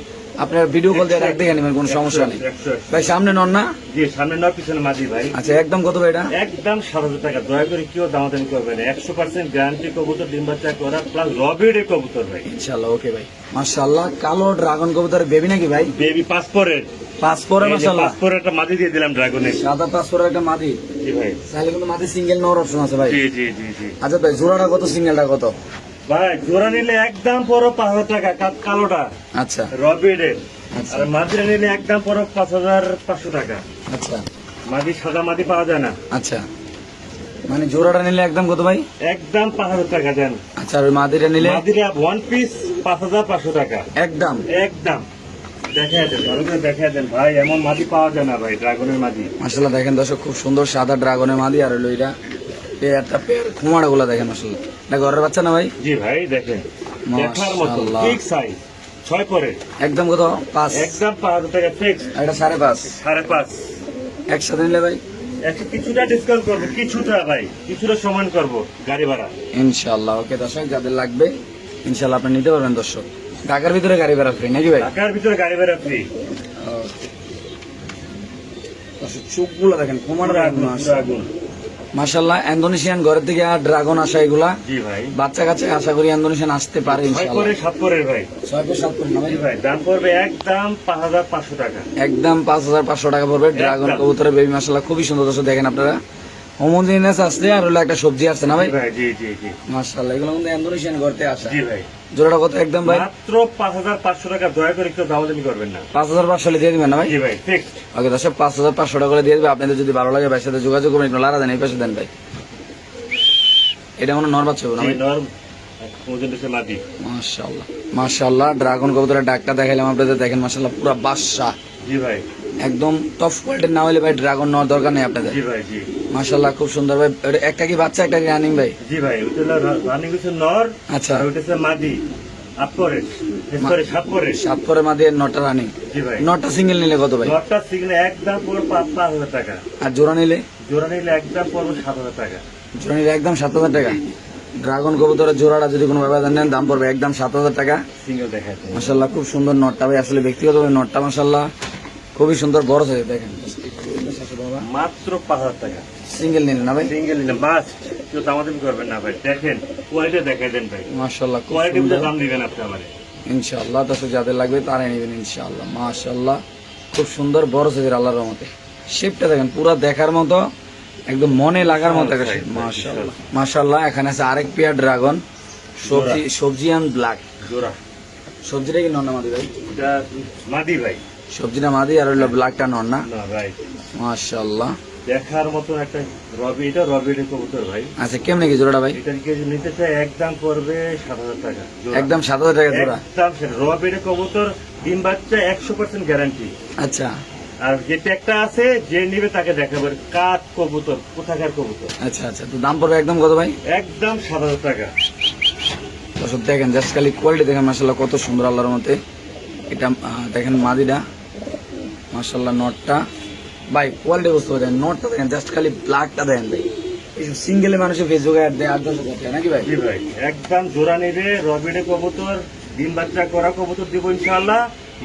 আপনার ভিডিও কল দিয়ে ডাক দেখে নেবেন, কোনো সমস্যা নেই 100 ভাই। সামনে নন না? জি, সামনে নর, পিছনে মাঝি ভাই। আচ্ছা, একদম কত ভাই এটা? একদম 7000 টাকা। দয়া করে কেউ দামাদামি করবে না। 100% গ্যারান্টি কবুতর, ডিম বাচ্চা করা, প্লাস রবিডে কবুতর ভাই। ইনশাআল্লাহ, ওকে ভাই। মাশাআল্লাহ, কালো ড্রাগন কবুতর বেবি নাকি ভাই? বেবি পাসপোর্টের। পাসপোর্টে মাশাআল্লাহ, পাসপোর্ট একটা মাঝি দিয়ে দিলাম ড্রাগনের। সাদা পাসপোর্টের একটা মাদি। জি ভাই। তাহলে কিন্তু মাদি সিঙ্গেল নেওয়ার অপশন আছে ভাই। জি জি জি জি। আচ্ছা ভাই, জোড়াটা কত, সিঙ্গেলটা কত? ভাই জোড়া নিলে একদম পড়ো 5000 টাকা। কালোটা আচ্ছা, রবিডের। আচ্ছা আর মাদিরা নিলে একদম পড়ো 5500 টাকা। আচ্ছা মাদি সাদা মাদি পাওয়া যায় না, আচ্ছা, মানে জোড়াটা নিলে একদম কত ভাই? একদম 5000 টাকা দেন। আচ্ছা, আর ওই মাদিটা নিলে মাদিরা 1 পিস 5500 টাকা একদম। একদম। দেখায় দেন, ভালো করে দেখায় দেন ভাই, এমন মাদি পাওয়া যায় না ভাই, ড্রাগনের মাদি। মাশাআল্লাহ দেখেন দর্শক, খুব সুন্দর সাদা ড্রাগনের মাদি। আর হলো এটা একটা পেয়ার খুমাড়া গুলা দেখেন, মাশাআল্লাহ এটা ঘরের বাচ্চা না ভাই? জি ভাই দেখেন, দেখার মতো মাশাআল্লাহ। ঠিক সাইজ, 6 পরে একদম কত? 5? একদম 5000 টাকা ফিক্স। আর এটা 5.5? 5.5। একসাথে নিলে ভাই একটু কিছুটা ডিসকাউন্ট করবো, কিছুটা ভাই, কিছুটা সমান করবো গাড়ি ভাড়া। ইনশাআল্লাহ। ওকে দর্শক, যাদের লাগবে ইনশাআল্লাহ আপনি নিতে পারবেন দর্শক। ঢাকার ভিতরে গাড়ি ভাড়া ফ্রি নাকি ভাই? ঢাকার ভিতরে গাড়ি ভাড়া ফ্রি। দর্শক চোখগুলো দেখেন, খুমাড়া পুরো আগুন। মাশাআল্লাহ। ইন্দোনেশিয়ান ঘরের থেকে আর ড্রাগন আসা এগুলা জি ভাই, বাচ্চা কাছে আশা করি ইন্দোনেশিয়ান আসতে পারে 6 ইনশাআল্লাহ। পরে 7 পরে ভাই। 6.7 করে না ভাই? জি ভাই, দাম পড়বে একদম 5500 টাকা। একদম 5500 টাকা পড়বে ড্রাগন একদম। কবুতরের বেবি। মাশাআল্লাহ খুবই সুন্দর দর্শক, দেখেন আপনারা হোমোজিনিয়াস আসছে। আর হলো একটা সবজি আসছে না ভাই? জি ভাই, জি জি জি মাশাআল্লাহ, এগুলো কিন্তু ইন্দোনেশিয়ান ঘরতে আসা। জি ভাই, জোড়াটা কত একদম ভাই? মাত্র 5500 টাকা। দয়া করে একটু দামাদামি করবেন না। 5500 দিয়ে দিবেন না ভাই? জি ভাই ফিক্স। ওকে দর্শক, 5500 টাকা করে দিয়ে দেবে। আপনাদের যদি ভালো লাগে ভাইয়ের সাথে যোগাযোগ করবেন, একটু লারা দেন, এই পাশে দেন ভাই। এটা মনে নর বাচ্চা হবে না ভাই? নরম ওজন দিচ্ছে মাদি। মাশাআল্লাহ মাশাআল্লাহ। ড্রাগন কবুতরের ডাকটা দেখাইলাম আপনাদের, দেখেন মাশাআল্লাহ পুরো বাদশা, জি ভাই, একদম টপ কোয়ালিটির না হলে ভাই ড্রাগন নেওয়ার দরকার নেই আপনাদের। জি ভাই, জি মাশাআল্লাহ খুব সুন্দর ভাই। এটা একটা কি বাচ্চা, একটা কি রানিং ভাই? জি ভাই, ওটা হলো রানিং হচ্ছে নর, আচ্ছা, আর ওটা হচ্ছে মাদি। আপ করে সরি 7 পরে। 7 পরে মাদি, নটা রানিং। জি ভাই, নটা সিঙ্গেল নিলে কত ভাই? নটটা সিগনে একদম পুরো 5000 টাকা। আর জোড়া নিলে? জোড়া নিলে একদম পড়বে 7000 টাকা। জোড়া নিলে একদম 7000 টাকা। ড্রাগন কবুতরের জোড়াটা যদি কোনো ভাবে নেন, দাম পড়বে একদম 7000 টাকা। সিঙ্গেল দেখাতে মাশাআল্লাহ খুব সুন্দর নটটা ভাই, আসলে ব্যক্তিগতভাবে নটটা মাশাআল্লাহ খুবই সুন্দর, বড় সাইজ দেখেন। মাত্র 5000 টাকা। সিঙ্গেল নিলে না ভাই? সিঙ্গেল নিলে মাস্ট, কেউ দামাদামি করবেন না ভাই। দেখেন কোয়ালিটি দেখাই দেন ভাই, মাশাআল্লাহ খুব কোয়ালিটি সুন্দর। দাম দিবেন আপনি আমারে। ইনশাআল্লাহ দর্শক, যাদের লাগবে তারাই নেবেন ইনশাআল্লাহ। মাশাআল্লাহ খুব সুন্দর বড় সাইজের, আল্লাহর রহমতে শেপটা দেখেন পুরো দেখার মতো, একদম মনে লাগার মতো একটা শেপ। মাশাআল্লাহ মাশাআল্লাহ। এখানে আছে আরেক পেয়ার ড্রাগন, সবজি অ্যান্ড ব্ল্যাক। জোড়া সবজিটা কি নর না মাদি ভাই? এটা মাদি ভাই। সবজিটা মাদি, আর হইলো ব্ল্যাকটা নর না? না ভাই, মাশাআল্লাহ। দেখার মতো একটা রবি, এটা রবির কবুতর ভাই। আচ্ছা, কেমনে কি জোড়াটা ভাই? এটার কেজি নিতে চাই একদম পড়বে 7000 টাকা জোড়া। একদম 7000 টাকা জোড়া? একদম রবির কবুতর, ডিম বাচ্চা 100% গ্যারান্টি। আচ্ছা আর যেটা একটা আছে, যে নিবে তাকে দেখাবো কাঠ কবুতর, কোথাকার কবুতর। আচ্ছা আচ্ছা, তো দাম পড়বে একদম কত ভাই? একদম 7000 টাকা। দর্শক দেখেন জাস্ট খালি কোয়ালিটি দেখেন মাশাআল্লাহ কত সুন্দর, আল্লাহর মতে। এটা দেখেন মাদিটা, মাশাআল্লাহ নটটা ভাই কোয়ালিটি বুঝতে পারেন। নটটা দেখেন জাস্ট খালি ব্ল্যাকটা দেখেন ভাই। এই সিঙ্গেলে মানুষের ফেসবুকে অ্যাড দেয় 8-10 টাকা নাকি ভাই? জি ভাই, একদম জোড়া নিবে রবিডে কবুতর, ডিম বাচ্চা করা কবুতর দিব ইনশাআল্লাহ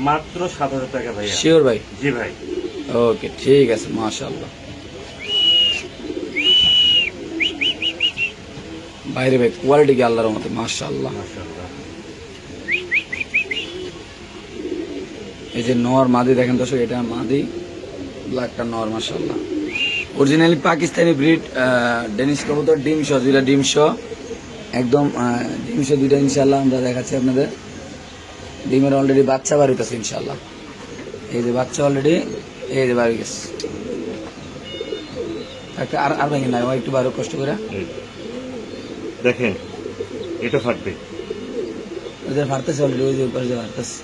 মাত্র 7000 টাকা ভাইয়া। শিওর ভাই? জি ভাই। ওকে ঠিক আছে, মাশাআল্লাহ। বাইরে ভাই কোয়ালিটি কি আল্লাহর মতে, মাশাআল্লাহ। মাশাআল্লাহ। এই যে নর মাদি দেখেন দর্শক, এটা মাদি, ব্ল্যাকটা নর, মাশাআল্লাহ। অরিজিনালি পাকিস্তানি ব্রিড ডেনিশ কবুতর, ডিম সহ দুইটা, ডিম সহ একদম ডিম সহ দুইটা ইনশাআল্লাহ আমরা দেখাচ্ছি আপনাদের। ডিমের অলরেডি বাচ্চা বার হইতেছে ইনশাআল্লাহ। এই যে বাচ্চা অলরেডি, এই যে বার হয়ে গেছে। আর আর ভেঙে নাই, একটু বারো কষ্ট করে দেখেন, এটা ফাটবে। ওদের ফাটতেছে অলরেডি, ওই যে পাশে ফাটতেছে।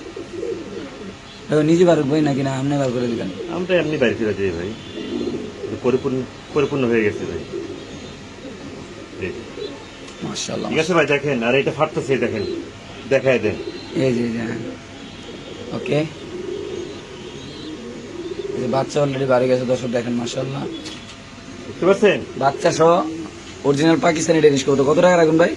নিজে বার ভাই নাকি না আপনি বার করে দিবেন? আমরা এমনি বাইরে ফিরে যাই ভাই, পরিপূর্ণ পরিপূর্ণ হয়ে গেছে ভাই। জি। মাশাআল্লাহ। ঠিক আছে ভাই, দেখেন আর এটা ফাটতেছে, দেখেন দেখায় দেন। এই যে ওকে, এই যে বাচ্চা অলরেডি বাড়ি গেছে দর্শক, দেখেন মাশাআল্লাহ। বুঝতে পারছেন? বাচ্চা সহ অরিজিনাল পাকিস্তানি ডেনিশ কবুতর কত টাকা রাখুন ভাই?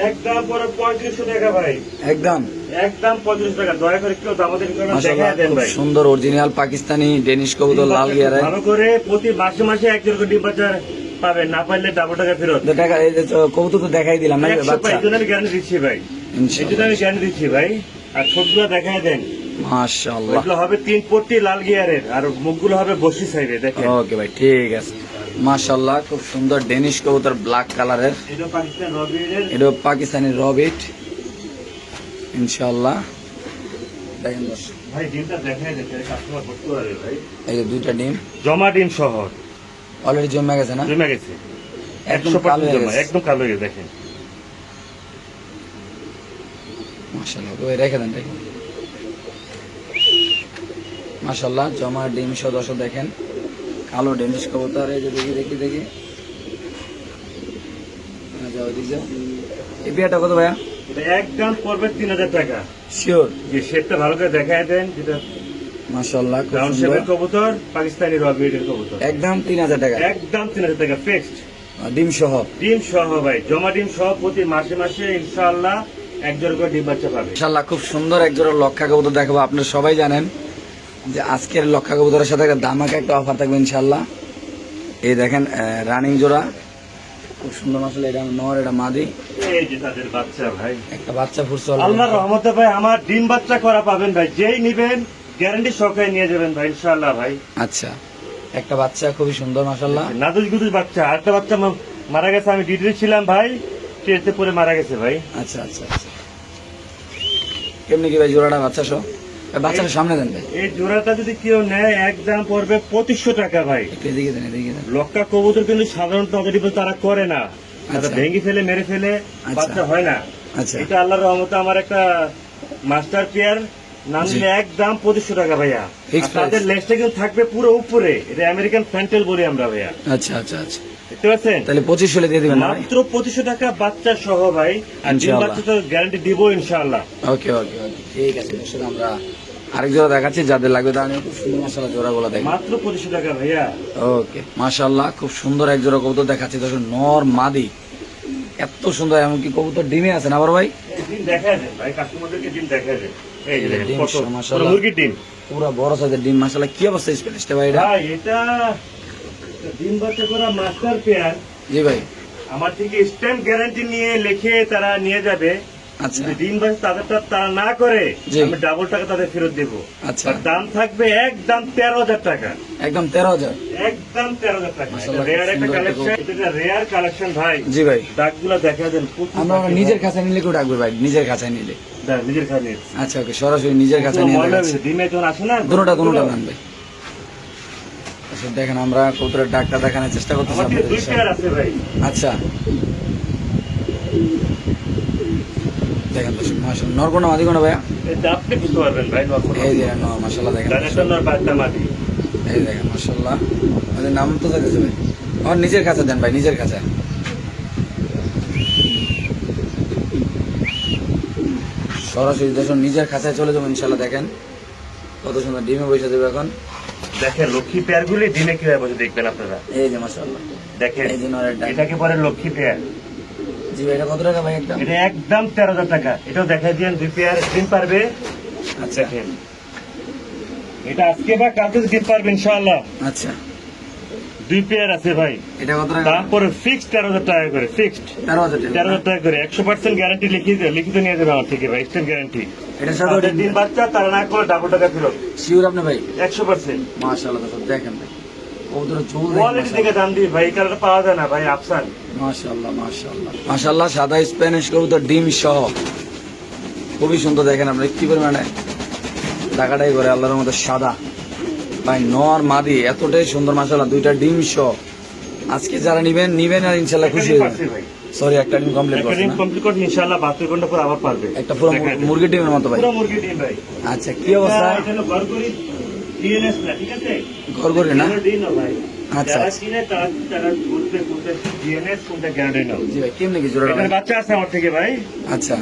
একদম পরে 3500 টাকা ভাই। একদম একদম 3500 টাকা। দয়া করে কেউ দামাদামি করবেন, মাশাআল্লাহ দেখায় দেন খুব ভাই। সুন্দর অরিজিনাল পাকিস্তানি ডেনিশ কবুতর, লাল গিয়ারে। ভালো করে প্রতি মাসে মাসে একজন করে ডিম বাচ্চা পাবেন, না পারলে ডাবল টাকা ফেরত। টাকা এই যে কবুতর তো দেখাই দিলাম না 100 বাচ্চা, এই জন্য আমি গ্যারান্টি দিচ্ছি ভাই, এই জন্য ইনশাআল্লাহ। আমি গ্যারান্টি দিচ্ছি ভাই। আর ছোটগুলো দেখায় দেন, মাশাআল্লাহ। ওইগুলো হবে 3 পট্টি লাল গিয়ারের, আর মুখগুলো হবে বসি সাইডে। দেখেন ওকে ভাই ঠিক আছে, মাশাআল্লাহ খুব সুন্দর ডেনিশ কবুতর, ব্ল্যাক কালারের। এটা পাকিস্তান রবির, এটা পাকিস্তানি রবিট ইনশাআল্লাহ। দেখেন দর্শক, ভাই ডিমটা দেখাই দেখে কাস্টমার বুঝতে পারবে ভাই। এই যে দুইটা ডিম জমা ডিম শহর অলরেডি জমে গেছে না, জমে গেছে, একদম 100% কালো হয়ে জমা, গেছে। একদম কালো হয়ে গেছে, দেখেন। মাশাআল্লাহ, ওই রেখে দেন রেখে। মাশাআল্লাহ, জমা ডিম সহ দর্শক দেখেন, কালো ডেনিশ কবুতর। এই যে দেখি দেখি দেখি, যাও ওদিক যাও। এই পেয়ারটা কত ভাইয়া? এটা একদম পড়বে 3000 টাকা। শিওর? যে শেপটা ভালো করে দেখায় দেন, যেটা মাশাআল্লাহ, খুব রাউন্ড সুন্দর। শেপের কবুতর, পাকিস্তানি র ব্রিডের কবুতর, একদম 3000 টাকা, একদম 3000 টাকা ফিক্সড। ডিম সহ। ডিম সহ ভাই, জমা ডিম সহ প্রতি মাসে মাসে ইনশাআল্লাহ এক জোড়া করে ডিম বাচ্চা পাবে। মাশাআল্লাহ, খুব সুন্দর এক জোড়া লক্ষা কবুতর দেখাবো। আপনারা সবাই জানেন যে আজকের লক্ষা কবুতরের সাথে একটা দামাকে একটা অফার থাকবে ইনশাআল্লাহ। এই দেখেন রানিং জোড়া, খুব সুন্দর। মাশাআল্লাহ, এটা নর, এটা মাদি। এই যে তাদের বাচ্চা ভাই, একটা বাচ্চা ফুটছে আল্লাহর রহমতে ভাই আমার ডিম বাচ্চা করা পাবেন ভাই, যেই নিবেন গ্যারান্টি সহকারে নিয়ে যাবেন ভাই ইনশাআল্লাহ ভাই। আচ্ছা, একটা বাচ্চা খুবই সুন্দর মাশাআল্লাহ। নাদুস গুদুস বাচ্চা, আরেকটা বাচ্চা মারা গেছে, আমি ডিউটি ছিলাম ভাই, ট্রেতে পরে মারা গেছে ভাই। আচ্ছা আচ্ছা আচ্ছা, কেমনি কি ভাই জোড়াটা বাচ্চা সহ? বাচ্চাটা সামনে দেন ভাই, এই জোড়াটা যদি কেউ নেয় একদম পড়বে 2500 টাকা ভাই। একটু এদিকে দেন, এদিকে দেন। লক্কা কবুতর কিন্তু সাধারণত আমাদের ডিপো তারা করে না, তারা আচ্ছা। ভেঙে ফেলে মেরে ফেলে, আচ্ছা। বাচ্চা হয় না। আচ্ছা, এটা আল্লাহর রহমতে আমার একটা মাস্টার পেয়ার নাম জি। দিলে একদম 2500 টাকা ভাইয়া। Fixed আর তাদের price। লেজটা কিন্তু থাকবে পুরো উপরে, এটা আমেরিকান ফ্যান্টেল বলি আমরা ভাইয়া, আচ্ছা আচ্ছা আচ্ছা, দেখতে পাচ্ছেন? তাহলে 2500 দিয়ে দিবেন না ভাই? মাত্র 2500 টাকা বাচ্চা সহ ভাই, আর ডিম ইনশাআল্লাহ। বাচ্চা তো গ্যারান্টি দিব ইনশাআল্লাহ। ওকে ওকে ওকে, ঠিক আছে দর্শক, আমরা আরেক জোড়া দেখাচ্ছি, যাদের লাগবে তারা নিয়ে খুব সুন্দর মাশাআল্লাহ জোড়াগুলো দেখেন। মাত্র 2500 টাকা ভাইয়া। ওকে মাশাআল্লাহ, খুব সুন্দর এক জোড়া কবুতর দেখাচ্ছি দর্শক, নর মাদি, এত সুন্দর। এমনকি কবুতর ডিমে আছে না বড় ভাই? এই ডিম দেখা যায় ভাই, কাস্টমারদেরকে ডিম দেখা যায়। এই যে দেখেন ডিম কত সহ, পুরো মাশাআল্লাহ। মুরগির ডিম পুরো বড় সাইজের ডিম মাশাআল্লাহ। কি অবস্থা স্পেলিশটা ভাই এটা? ভাই, এটা ডিম বাচ্চা করা মাস্টার পেয়ার, জি ভাই। আমার থেকে স্ট্যাম্প গ্যারান্টি নিয়ে লিখে তারা নিয়ে যাবে। আচ্ছা যদি ডিম বাচ্চা তাদেরটা তারা না করে, জি। আমি ডাবল টাকা তাদের ফেরত দেবো। আচ্ছা, আর দাম থাকবে একদম 13000 টাকা, একদম 13000। একদম 13000 টাকা। মাশাআল্লাহ, রেয়ার খুব একটা সুন্দর একটা কালেকশন, এটা রেয়ার কালেকশন ভাই। জি ভাই, দাগগুলো দেখা দেন, প্রচুর আমরা থাকে নিজের ভাই। খাঁচায় নিলে কেউ ডাকবে ভাই? নিজের খাঁচায় নিলে? দেখ, নিজের খালি আচ্ছা ওকে, সরাসরি নিজের কাছে নিয়ে দেখাচ্ছি। ডিমে যখন আসে না, দুটোটা আনবে। আচ্ছা দেখেন, আমরা কবুতরের ডাকটা দেখানোর চেষ্টা করতেছি আমার থেকে আপনাদের 2 পেয়ার আছে ভাই। আচ্ছা দেখেন দর্শক, মাশাআল্লাহ, নর কোন মাদি কোন ভাইয়া? এটা আপনি বুঝতে পারবেন ভাই। এই যে নর, মাশাআল্লাহ দেখেন। ডানেরটা নর, বাচ্চা মাটি। এই দেখেন মাশাআল্লাহ, আমাদের নাম তো থাকতেছে ভাই। আমার নিজের কাছে দেন ভাই, নিজের কাছে। সরাসরি দর্শক নিজের খাঁচায় চলে যাবো ইনশাআল্লাহ। দেখেন কত সুন্দর ডিমে বসে দেবে এখন। দেখেন লক্ষ্মী পেয়ার গুলি ডিমে কিভাবে বসে দেখবেন আপনারা। এই যে মাশাআল্লাহ, দেখেন এই যে নরের ডাক। এটাকে বলে লক্ষ্মী পেয়ার। জি ভাই, এটা কত টাকা ভাই একদম? এটা একদম 13000 টাকা। এটাও দেখাই দিয়েন, 2 পেয়ার ডিম পারবে। আচ্ছা দেখেন এটা আজকে বা কালকে ডিম পারবে ইনশাআল্লাহ। আচ্ছা, 2 পেয়ার আছে ভাই। এটা কত টাকা? দাম পরে ফিক্সড 13000 টাকা করে, ফিক্সড 13000 টাকা। 13000 টাকা করে। 100% গ্যারান্টি লিখিত নিয়ে যাবে আমার থেকে ভাই, স্ট্যাম্প গ্যারান্টি। এটার সাথে ওটা দিন বাচ্চা তারা না করে ডাবল টাকা ফেরত, শিওর আপনি ভাই? 100%। মাশাআল্লাহ দর্শক দেখেন ভাই, কবুতরের চুল কোয়ালিটি দেখেন থেকে দাম দিই ভাই, এই কালারটা পাওয়া যায় না ভাই, আফসান। মাশাআল্লাহ মাশাআল্লাহ মাশাআল্লাহ। সাদা স্প্যানিশ কবুতর ডিম সহ খুবই সুন্দর। দেখেন আপনি কি পরিমাণে টাকাটাই করে আল্লাহর মধ্যে সাদা ভাই, নর মাদি এতটাই সুন্দর মাশাআল্লাহ, দুইটা ডিম সহ। আজকে যারা নিবেন আর ইনশাআল্লাহ খুশি হয়ে যাবেন। ভাই সরি, একটা ডিম কমপ্লিট একটা করছেন ডিম না? কমপ্লিট করে ইনশাআল্লাহ 72 ঘন্টা পর আবার পারবে। একটা পুরো দেখাই দেন। মুরগির ডিমের মতো ভাই। পুরো মুরগি ডিম ভাই। আচ্ছা, কি অবস্থা? এটা হলো গরগরি ডিএনএস না, ঠিক আছে? গরগরি না? ডিএনএস না ভাই। আচ্ছা, যারা আচ্ছা। কিনে তারা বুঝবে কোনটা ডিএনএস কোনটা গ্যারান্টি নাও। জি ভাই, কেমনে কি জোড়া এখানে ভাই? বাচ্চা আছে আমার থেকে ভাই, আচ্ছা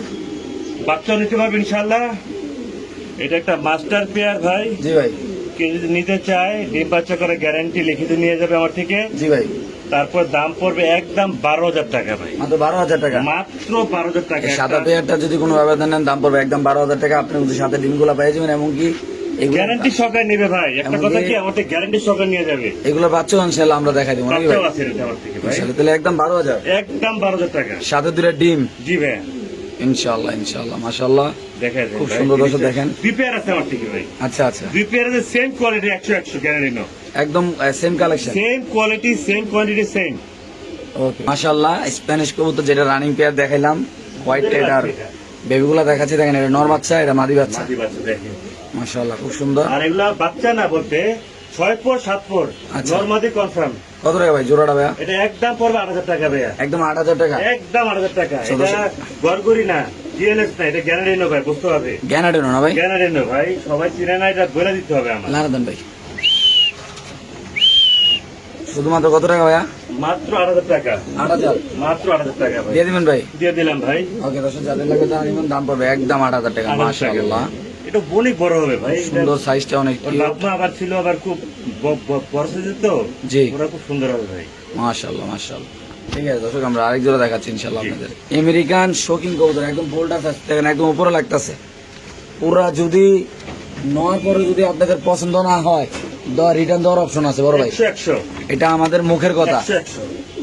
বাচ্চা নিতে পারবে ইনশাআল্লাহ। এটা একটা মাস্টার পেয়ার ভাই, জি ভাই। কেউ যদি নিতে চায় ডিম বাচ্চা করে গ্যারান্টি লিখিত নিয়ে যাবে আমার থেকে। জি ভাই, তারপর দাম পড়বে একদম 12000 টাকা ভাই, মাত্র 12000 টাকা। মাত্র 12000 টাকা। এই সাদা পেয়ারটা যদি কোনো ব্যবধান নেন দাম পড়বে একদম 12000 টাকা। আপনি যদি সাথে ডিমগুলো পেয়ে যাবেন, এমনকি গ্যারান্টি সহকারে নিবে ভাই। একটা এমনকি- কথা কি, আমার থেকে গ্যারান্টি সহকারে নিয়ে যাবে। এগুলো বাচ্চাও ইনশাআল্লাহ আমরা দেখাই দেবো নাকি ভাই? বাচ্চাও আছে এটা আমার থেকে ভাই, ইনশাআল্লাহ, তাহলে একদম 12000, একদম 12000 টাকা। সাথে দুটো ডিম। জি ভাই, ইনশাআল্লাহ ইনশাআল্লাহ মাশাআল্লাহ, দেখেন খুব সুন্দর দর্শক দেখেন। 2 পেয়ার আছে আমার থেকে ভাই, আচ্ছা আচ্ছা, 2 পেয়ারের সেম কোয়ালিটি, 100 গ্যারান্টি নাও। একদম same collection. Same quality, same quantity, same. Okay মাশাআল্লাহ, স্প্যানিশ কবুতর যেটা রানিং পেয়ার দেখাইলাম, হোয়াইট টেডার বেবিগুলো দেখাচ্ছি। দেখেন এটা নর বাচ্চা, এটা মাদি বাচ্চা। মাদি বাচ্চা দেখেন। মাশাআল্লাহ খুব সুন্দর। আর এগুলা বাচ্চা না বলতে 6 পর 7 পর আচ্ছা। নরমাদি কনফার্ম। কত টাকা ভাই জোড়াটা ভাইয়া? এটা একদম পড়বে 8,000 টাকা ভাইয়া। একদম 8,000 টাকা। একদম 8,000 টাকা। চলো, এটা গড়গড়ি না, জিএনএস না, এটা গ্যারান্টি ভাই, বুঝতে হবে। গ্যানাডেনো না ভাই? গ্যারান্টি ভাই, সবাই চিনে না, এটা বলে দিতে হবে আমার। লারাদান ভাই শুধুমাত্র কত টাকা ভাইয়া? মাত্র 8,000 টাকা। 8,000 মাত্র 8,000 টাকা ভাই। দিয়ে দিবেন ভাই? দিয়ে দিলাম ভাই। ওকে দর্শক যাদের লাগবে তারা নিবেন, দাম পড়বে একদম 8,000 টাকা। 8,000 টাকা মাশাআল্লাহ ভাই। এটা অনেক বড় হবে ভাই। সুন্দর, সাইজটা অনেক ওর কিউট। বাপমা আবার ছিল, আবার খুব বড় সাইজের তো, জি। ওরা খুব সুন্দর হবে ভাই। মাশাআল্লাহ মাশাআল্লাহ। ঠিক আছে দর্শক, আমরা আরেক জোড়া দেখাচ্ছি ইনশাআল্লাহ আপনাদের। আমেরিকান শোকিং কবুতর, একদম বোল্ডার ফাস্ট, দেখেন একদম উপরে লাগতেছে। পুরা যদি নেওয়ার পরে যদি আপনাদের পছন্দ না হয়, রিটার্ন দেওয়ার অপশন আছে বড় ভাই। 100 এটা আমাদের মুখের কথা 100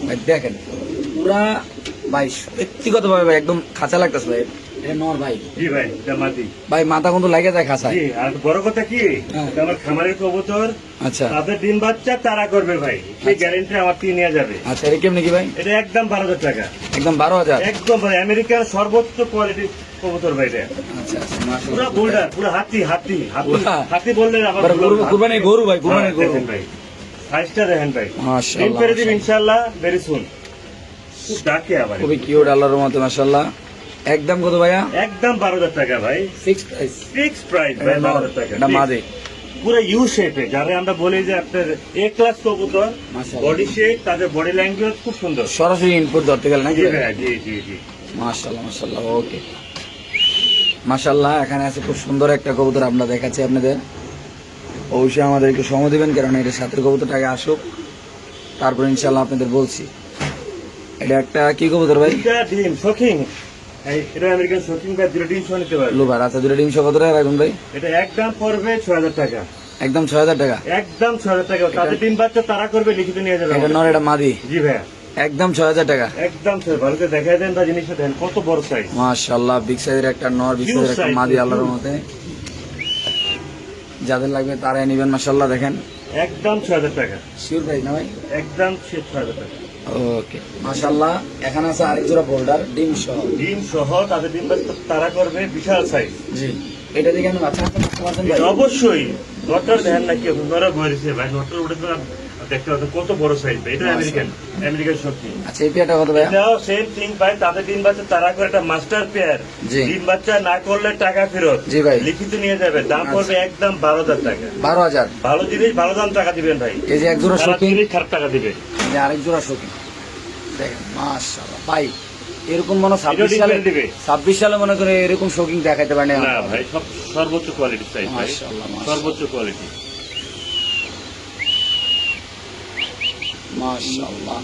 ভাই। দেখেন পুরা ভাই ব্যক্তিগত ভাবে ভাই একদম খাঁচা লাগতেছে ভাই। এটা নর ভাই। জি ভাই, এটা মাটি ভাই মাথা কিন্তু লাগে যায় খাঁচায়। জি। আর বড় কথা কি, হ্যাঁ। এটা আমার খামারের কবুতর, আচ্ছা তাদের ডিম বাচ্চা তারা করবে ভাই, সেই গ্যারেন্টি আমার দিয়ে নেওয়া যাবে। আচ্ছা, এটা কেমনি কি ভাই? এটা একদম 12,000 টাকা। একদম 12,000? একদম ভাই, আমেরিকার সর্বোচ্চ কোয়ালিটির কবুতর ভাই এটা। আচ্ছা আচ্ছা পুরো মাশাআল্লাহ। বোল্ডার, পুরো হাতি হাতি হাতি পুরা। হাতি বললে আবার এবার কুরবানি গরু ভাই, কুরবানি গরু। দেখেন ভাই, সাইজটা দেখেন ভাই। মাশাআল্লাহ, ডিম পেরে দিন ইনশাআল্লাহ ভেরি সুন। খুব ডাকে আবার। খুবই কিউট আল্লাহর মতো মাশাআল্লাহ। একদম কত ভাইয়া? একদম 12,000 টাকা ভাই। Fix price? ফিক্স প্রাইস ভাই, 12,000 টাকা। এটা মাদি পুরো ইউ শেপে, যারা আমরা বলি যে আপনার এ ক্লাস কবুতর, মাশাআল্লাহ। বডি শেপ, তাদের বডি ল্যাঙ্গুয়েজ খুব সুন্দর। সরাসরি ইনপুট ধরতে গেলে নাকি? জি ভাই, জি জি জি। মাশাআল্লাহ মাশাআল্লাহ। ওকে মাশাআল্লাহ। এখানে আছে খুব সুন্দর একটা কবুতর, আমরা দেখাচ্ছি আপনাদের। অবশ্যই আমাদের একটু সময় দিবেন, কারণ এটা সাথের কবুতরটাকে আসুক, তারপর ইনশাআল্লাহ আপনাদের বলছি। এটা একটা কি কবুতর ভাই? এটা ডিম শোকিং, এটা আমেরিকান শোকিং ভাই, দুটো ডিম সহ নিতে পারবে। লুবার। আচ্ছা, দুটো ডিম কত টাকা রাখবেন ভাই? এটা একদম পড়বে 6,000 টাকা। একদম 6,000 টাকা? একদম 6,000 টাকা। তাদের ডিম বাচ্চা তারা করবে, লিখিত নিয়ে যাবে। এটা নর, এটা মাদি? জি ভাই, একদম 6,000 টাকা। একদম স্যার, ভালো করে দেখাই দেন, তা জিনিসটা দেন কত বড় সাইজ। মাশাআল্লাহ, বিগ সাইজের একটা নর, বিগ সাইজের একটা size, মাদি huge। আল্লাহর মতে। যাদের লাগবে তারাই নেবেন মাশাআল্লাহ। দেখেন একদম 6,000 টাকা। শিওর প্রাইস না ভাই? একদম 6,000 টাকা। ওকে মাশাআল্লাহ। এখানে আছে আরেক জোড়া বোল্ডার ডিম সহ। ডিম সহ তাদের ডিম বাচ্চা তারা করবে, বিশাল সাইজ। জি। এটা দেখে আমি বাচ্চা আনতে পারছেন ভাই? অবশ্যই নটর দেখেন না, কি নরা বলেছে ভাই, নটর উঠে তো দেখতে পাচ্ছেন কত বড় সাইজ ভাই। এটা আমেরিকান শক্তি। আচ্ছা, এই পেয়ারটা কত ভাই? এটাও সেম থিং ভাই, তাদের ডিম বাচ্চা তারা করে, একটা মাস্টার পেয়ার। জি। ডিম বাচ্চা না করলে টাকা ফেরত। জি ভাই। লিখিত নিয়ে যাবে, দাম পড়বে একদম 12,000 টাকা। 12,000? ভালো জিনিস ভালো দাম টাকা দিবেন ভাই। এই যে এক জোড়া খারাপ শৌখিন, জিনিস খারাপ টাকা দিবে। এই যে আরেক জোড়া শৌখিন দেখেন মাশাআল্লাহ ভাই। এরকম মনে হয় এটা 26 সালে, দিবে। 26 সালে মনে করে এরকম শৌখিন দেখাইতে পারেনি। না ভাই, সব সর্বোচ্চ কোয়ালিটি চাই ভাই, মাশাআল্লাহ, মাশাআল্লাহ। সর্বোচ্চ কোয়ালিটি। মাশাআল্লাহ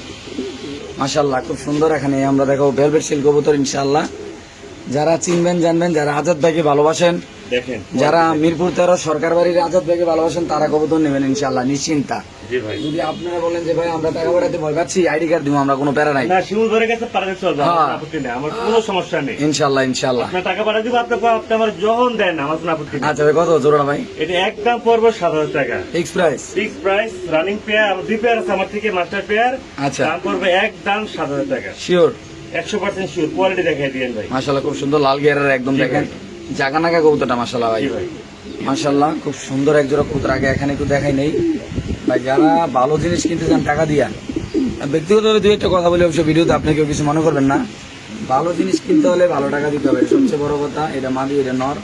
মাশাআল্লাহ, খুব সুন্দর। এখানে আমরা দেখাবো ভেলভেট সিল্ক কবুতর ইনশাআল্লাহ। যারা চিনবেন জানবেন, যারা আজাদ ভাইকে ভালোবাসেন, দেখেন যারা মিরপুর 13 সরকার বাড়ির আজাদ ভাইকে ভালোবাসেন, তারা কবুতর নেবেন ইনশাআল্লাহ নিশ্চিন্তা। জি ভাই। যদি আপনারা বলেন যে ভাই আমরা টাকা পাঠাতে ভয় পাচ্ছি, আইডি কার্ড দিব, আমরা কোনো প্যারা নাই না, শিমুল ধরে গেছে পাঠাতে চলবে, আমার হ্যাঁ। কোনো আপত্তি নেই, আমার কোনো সমস্যা নেই। ইনশাআল্লাহ ইনশাআল্লাহ। আপনার টাকা পাঠা দিব, আপনি আমার যখন দেন আমার কোনো আপত্তি নেই। আচ্ছা ভাই, কত জোড়া ভাই? এটা একদম পড়বে 7,000 টাকা। Fix price? Fix price. Running pair, আমার 2 পেয়ার আছে আমার থেকে, মাস্টার পেয়ার। আচ্ছা। দাম পড়বে একদম 7,000 টাকা। শিওর? 100% শিওর। কোয়ালিটি দেখাই দিয়েন ভাই। মাশাআল্লাহ, খুব সুন্দর লাল গিয়ারের একদম। জি দেখেন ভাই। জাগা নাগা কবুতরটা মাশাআল্লাহ ভাই। জি ভাই। মাশাআল্লাহ, খুব সুন্দর এক জোড়া কবুতর। আগে এখানে একটু দেখাই নেই ভাই, যারা ভালো জিনিস কিনতে চান টাকা দিয়া, ব্যক্তিগতভাবে দুই একটা কথা বলে অবশ্য ভিডিওতে আপনি কেউ কিছু মনে করবেন না। ভালো জিনিস কিনতে হলে ভালো টাকা দিতে হবে, সবচেয়ে বড় কথা। এটা মাদি, এটা নর।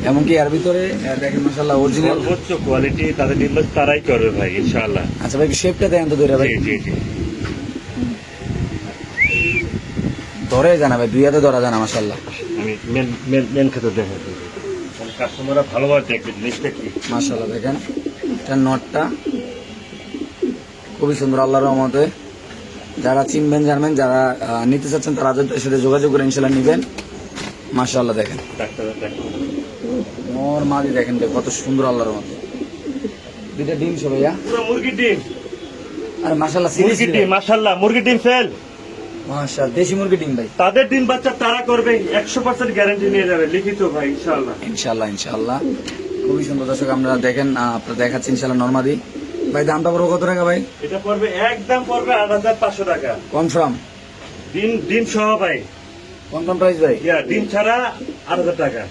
এমনকি এর ভিতরে দেখেন মাশাআল্লাহ অরিজিনাল সর্বোচ্চ কোয়ালিটি তাদের ডিম বাচ্চা তারাই করবে ভাই ইনশাআল্লাহ। আচ্ছা ভাই, শেপটা দেখেন তো দুইটা ভাই, জি জি জি। ধরে জানা ভাই, দুই হাতে ধরা জানা মাশাআল্লাহ। আমি মেন খেতে দেখাই দিই, কাস্টমাররা ভালোভাবে দেখবে জিনিসটা কি। মাশাআল্লাহ দেখেন, এটা নটটা খুবই সুন্দর আল্লাহর রহমতে। যারা চিনবেন জানবেন, যারা নিতে চাচ্ছেন তারা তাদের সাথে যোগাযোগ করে ইনশাআল্লাহ নেবেন। মাশাআল্লাহ দেখেন ডাক্তার ডাক্তার নর মাদি দেখেন ভাই, কত সুন্দর আল্লাহর রহমতে। দুইটা ডিম সব ভাইয়া? পুরো মুরগির ডিম। আর মাশাআল্লাহ মুরগির সিরিয়াসলি ডিম, মাশাআল্লাহ মুরগির ডিম ফেল। মাশাআল্লাহ, দেশি মুরগি ডিম ভাই। তাদের ডিম বাচ্চা তারা করবে, 100% গ্যারান্টি নিয়ে যাবে, লিখিত ভাই ইনশাআল্লাহ। ইনশাআল্লাহ ইনশাআল্লাহ, খুবই সুন্দর। দর্শক আমরা দেখেন, আপনারা দেখাচ্ছি ইনশাআল্লাহ নরমাদি ভাই। দামটা পড়বে কত টাকা ভাই? এটা পড়বে একদম পড়বে 8,500 টাকা। কনফার্ম? ডিম সহ ভাই। কনফার্ম প্রাইস ভাই? ডিম ছাড়া 8,000 টাকা।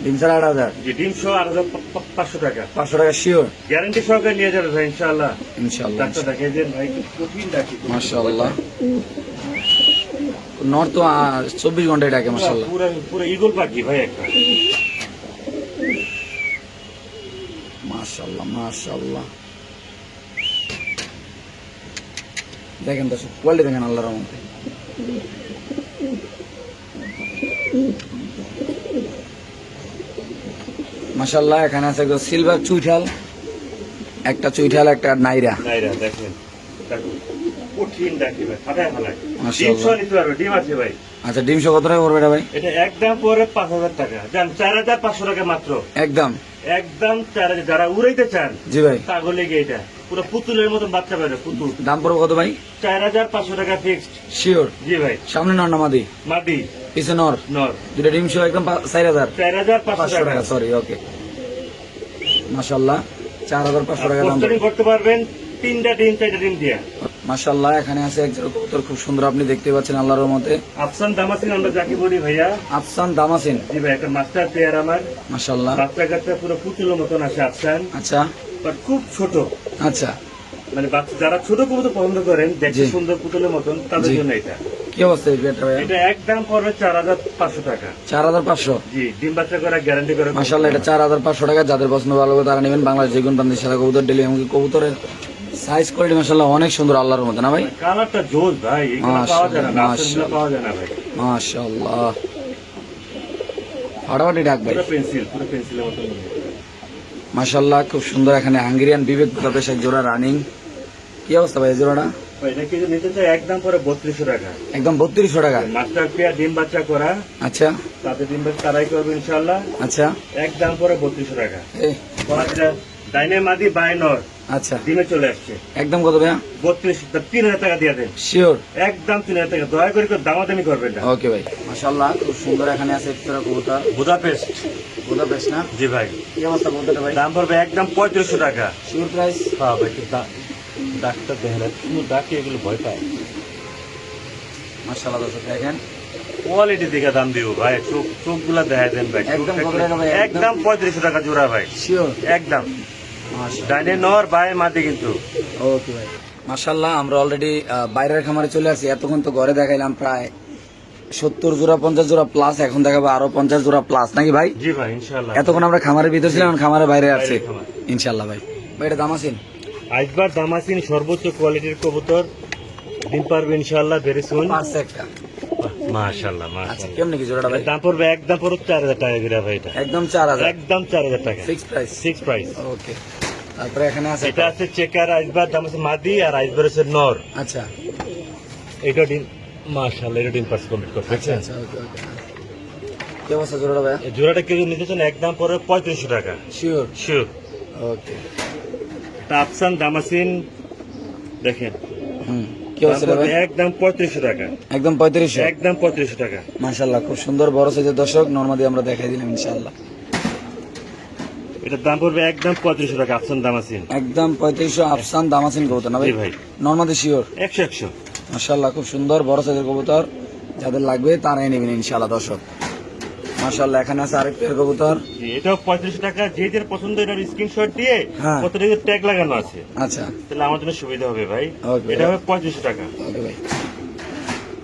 ডিম ছাড়া 8,000, যে ডিম সহ 8,500 টাকা 500 টাকা শিওর। গ্যারান্টি সহকারে নিয়ে যাবে ভাই ইনশাআল্লাহ। ইনশাল্লাহ, ডাক্তার দেখে দেন ভাই, খুব কঠিন ডাকি। মাশাআল্লাহ। নর তো 24 ঘন্টায় ডাকে, মাশাআল্লাহ। পুরো পুরো ইগল পাখি ভাই একটা। মাশাআল্লাহ, মাশাআল্লাহ। দেখেন দর্শক, কোয়ালিটি দেখেন আল্লাহর রহমতে। মাশাআল্লাহ, এখানে আছে একদম সিলভার চুইঠাল, একটা চুইঠাল, একটা নাইরা। নাইরা দেখেন, দেখুন কঠিন ডাকি ভাই, ফাটায় ফালায়। ডিম মাশাআল্লাহ। সহ নিতে পারবে, ডিম আছে ভাই। আচ্ছা, ডিমশো কত টাকা পড়বে এটা ভাই? এটা একদম পরে 5,000 টাকা, জান 4,500 টাকা মাত্র। একদম। একদম 4,000। যারা উড়াইতে চান জি ভাই। পাগলে গিয়ে এটা পুরো পুতুলের মতন বাচ্চা বেরো, পুতুল। দাম পড়বে কত ভাই? 4,500 টাকা ফিক্সড। শিওর? জি ভাই। সামনে নর না মাদি? মাদি পিছে নর? নর। দুটো ডিমশো একদম 4,000, 4,500 500 টাকা, টাকা। সরি, ওকে। মাশাআল্লাহ, 4,500 টাকা দাম। পোস্টারিং করতে পারবেন 3টা ডিম 4টা ডিম দিয়ে। মাশাআল্লাহ, এখানে আছে এক জোড়া কবুতর, খুব সুন্দর, আপনি দেখতে পাচ্ছেন আল্লাহর রহমতে। আফসান দামাসিন আমরা যাকে বলি ভাইয়া। আফসান দামাসিন। জি ভাই, একটা মাস্টার পেয়ার আমার। মাশাআল্লাহ। বাচ্চা কাচ্চা পুরো পুতুলের মতন আছে আফসান, আচ্ছা, বাট খুব ছোট। আচ্ছা। মানে বাচ্চা যারা ছোট কবুতর পছন্দ করেন, দেখতে জি। সুন্দর পুতুলের মতন, তাদের জি। জন্য এটা। কি অবস্থা এই পেয়ারটা ভাই? এটা একদম পড়বে 4,500 টাকা। 4,500? জি, ডিম বাচ্চা করা গ্যারান্টি করে। মাশাআল্লাহ, এটা 4,500 টাকা। যাদের পছন্দ ভালো হবে তারা নেবেন। বাংলাদেশ যে কোনো প্রান্তে সারা কবুতর ডেলি, এমনকি কবুতরের সাইজ কোয়ালিটি মাশাআল্লাহ অনেক সুন্দর আল্লাহর মতো, না ভাই? কালারটা জোস ভাই, এগুলো পাওয়া যায় না, মাশাআল্লাহ, নার্সারিগুলো পাওয়া যায় না ভাই। মাশাআল্লাহ, ফাটাফাটি ডাক ভাই। পুরো পেন্সিল, পুরো পেন্সিলের মতন। মাশাআল্লাহ, খুব সুন্দর। এখানে হাঙ্গেরিয়ান বিবেক প্রতাপের এক জোড়া রানিং। কি অবস্থা ভাই এই জোড়াটা? ভাই এটা কেজি নিতে চাই একদম পরে 3200 টাকা। একদম 3200 টাকা? মাস্টার পেয়ার ডিম বাচ্চা করা, আচ্ছা, তাতে ডিম বাচ্চা তারাই করবে ইনশাআল্লাহ। আচ্ছা। একদম পরে 3200 টাকা। এই, ডাইনে মাদি বাই নর আচ্ছা, ডিমে চলে আসছে। একদম কত ভাইয়া? 3,000 টাকা দিয়ে দেন। শিওর? একদম 3,000 টাকা, দয়া করে কেউ দামাদামি করবেন না। ওকে ভাই। মাশাআল্লাহ, খুব সুন্দর। এখানে আছে এক জোড়া কবুতর, বুদাপেস্ট। বুদাপেস্ট না? জি ভাই। কি অবস্থা কবুতরটা ভাই? দাম পড়বে একদম 3500 টাকা। Sure price? হ্যাঁ ভাই, ডাক্তার দেখেন, কোনো ডাকি এগুলো ভয় পায়। মাশাআল্লাহ, দর্শক দেখেন কোয়ালিটি দেখে দাম দিব ভাই, চোখগুলা দেখা দেন ভাই। একদম কত টাকা ভাই? একদম 3500 টাকা জোড়া ভাই। শিওর? একদম মাশাআল্লাহ, ডাইনে নর বাই মাদি কিন্তু। ওকে ভাই। মাশাআল্লাহ, আমরা অলরেডি বাইরের খামারে চলে আসছি। এতক্ষণ তো ঘরে দেখাইলাম প্রায় 70 জোড়া 50 জোড়া প্লাস, এখন দেখাবো আরো 50 জোড়া প্লাস, নাকি ভাই? জি ভাই ইনশাআল্লাহ। এতক্ষণ আমরা খামারের ভিতর ছিলাম, এখন খামারের বাইরে আসছি বাইরের খামার। ইনশাআল্লাহ ভাই। ভাই এটা দাম আছেন? আজবার দামাসিন সর্বোচ্চ কোয়ালিটির কবুতর, ডিম পারবে ইনশাআল্লাহ ভেরি সুন। পারছে একটা। মাশাআল্লাহ আচ্ছা, মাশাআল্লাহ। কেমনে কি জোড়াটা ভাই? দাম পড়বে একদম পড়বে 4,000 টাকা করে ভাই। এটা একদম 4,000? একদম 4,000 টাকা fix price? Fix price. Okay. তারপরে এখানে আছে এটা আছে চেকার আইসবার, দাম আছে মাদি, আর আইসবার আছে নর। আচ্ছা, এটা ডিম, মাশাআল্লাহ, এটা ডিম পাস কমপ্লিট করতে। আচ্ছা, আচ্ছা, ওকে, ওকে। কি অবস্থা জোড়াটা ভাই? এই জোড়াটা কেজি নিতে চান একদম পড়বে 3500 টাকা। শিওর? শিওর। ওকে। তাপসান দামাসিন দেখেন, কি অবস্থা দাম পড়বে ভাই? একদম 3500 টাকা। একদম 3500? একদম 3500 টাকা। মাশাআল্লাহ, খুব সুন্দর বড় সাইজের দর্শক, নরমাদি আমরা দেখাই দিলাম ইনশাআল্লাহ। এটার দাম পড়বে একদম 3500 টাকা আফসান দামাসিন। একদম 3500 আফসান দামাসিন কবুতর, না ভাই? জি ভাই। নরমাদি শিওর? 100 মাশাআল্লাহ, খুব সুন্দর বড় সাইজের কবুতর, যাদের লাগবে তারাই নেবেন ইনশাআল্লাহ দর্শক। মাশাআল্লাহ, এখানে আছে আরেক পেয়ার কবুতর। জি, এটাও 3500 টাকা। যে যার পছন্দ এটার স্ক্রিনশট দিয়ে হ্যাঁ। কত টাকা ট্যাগ লাগানো আছে, আচ্ছা, তাহলে আমার জন্য সুবিধা হবে ভাই। Okay. এটা হবে 3500 টাকা। ওকে ভাই।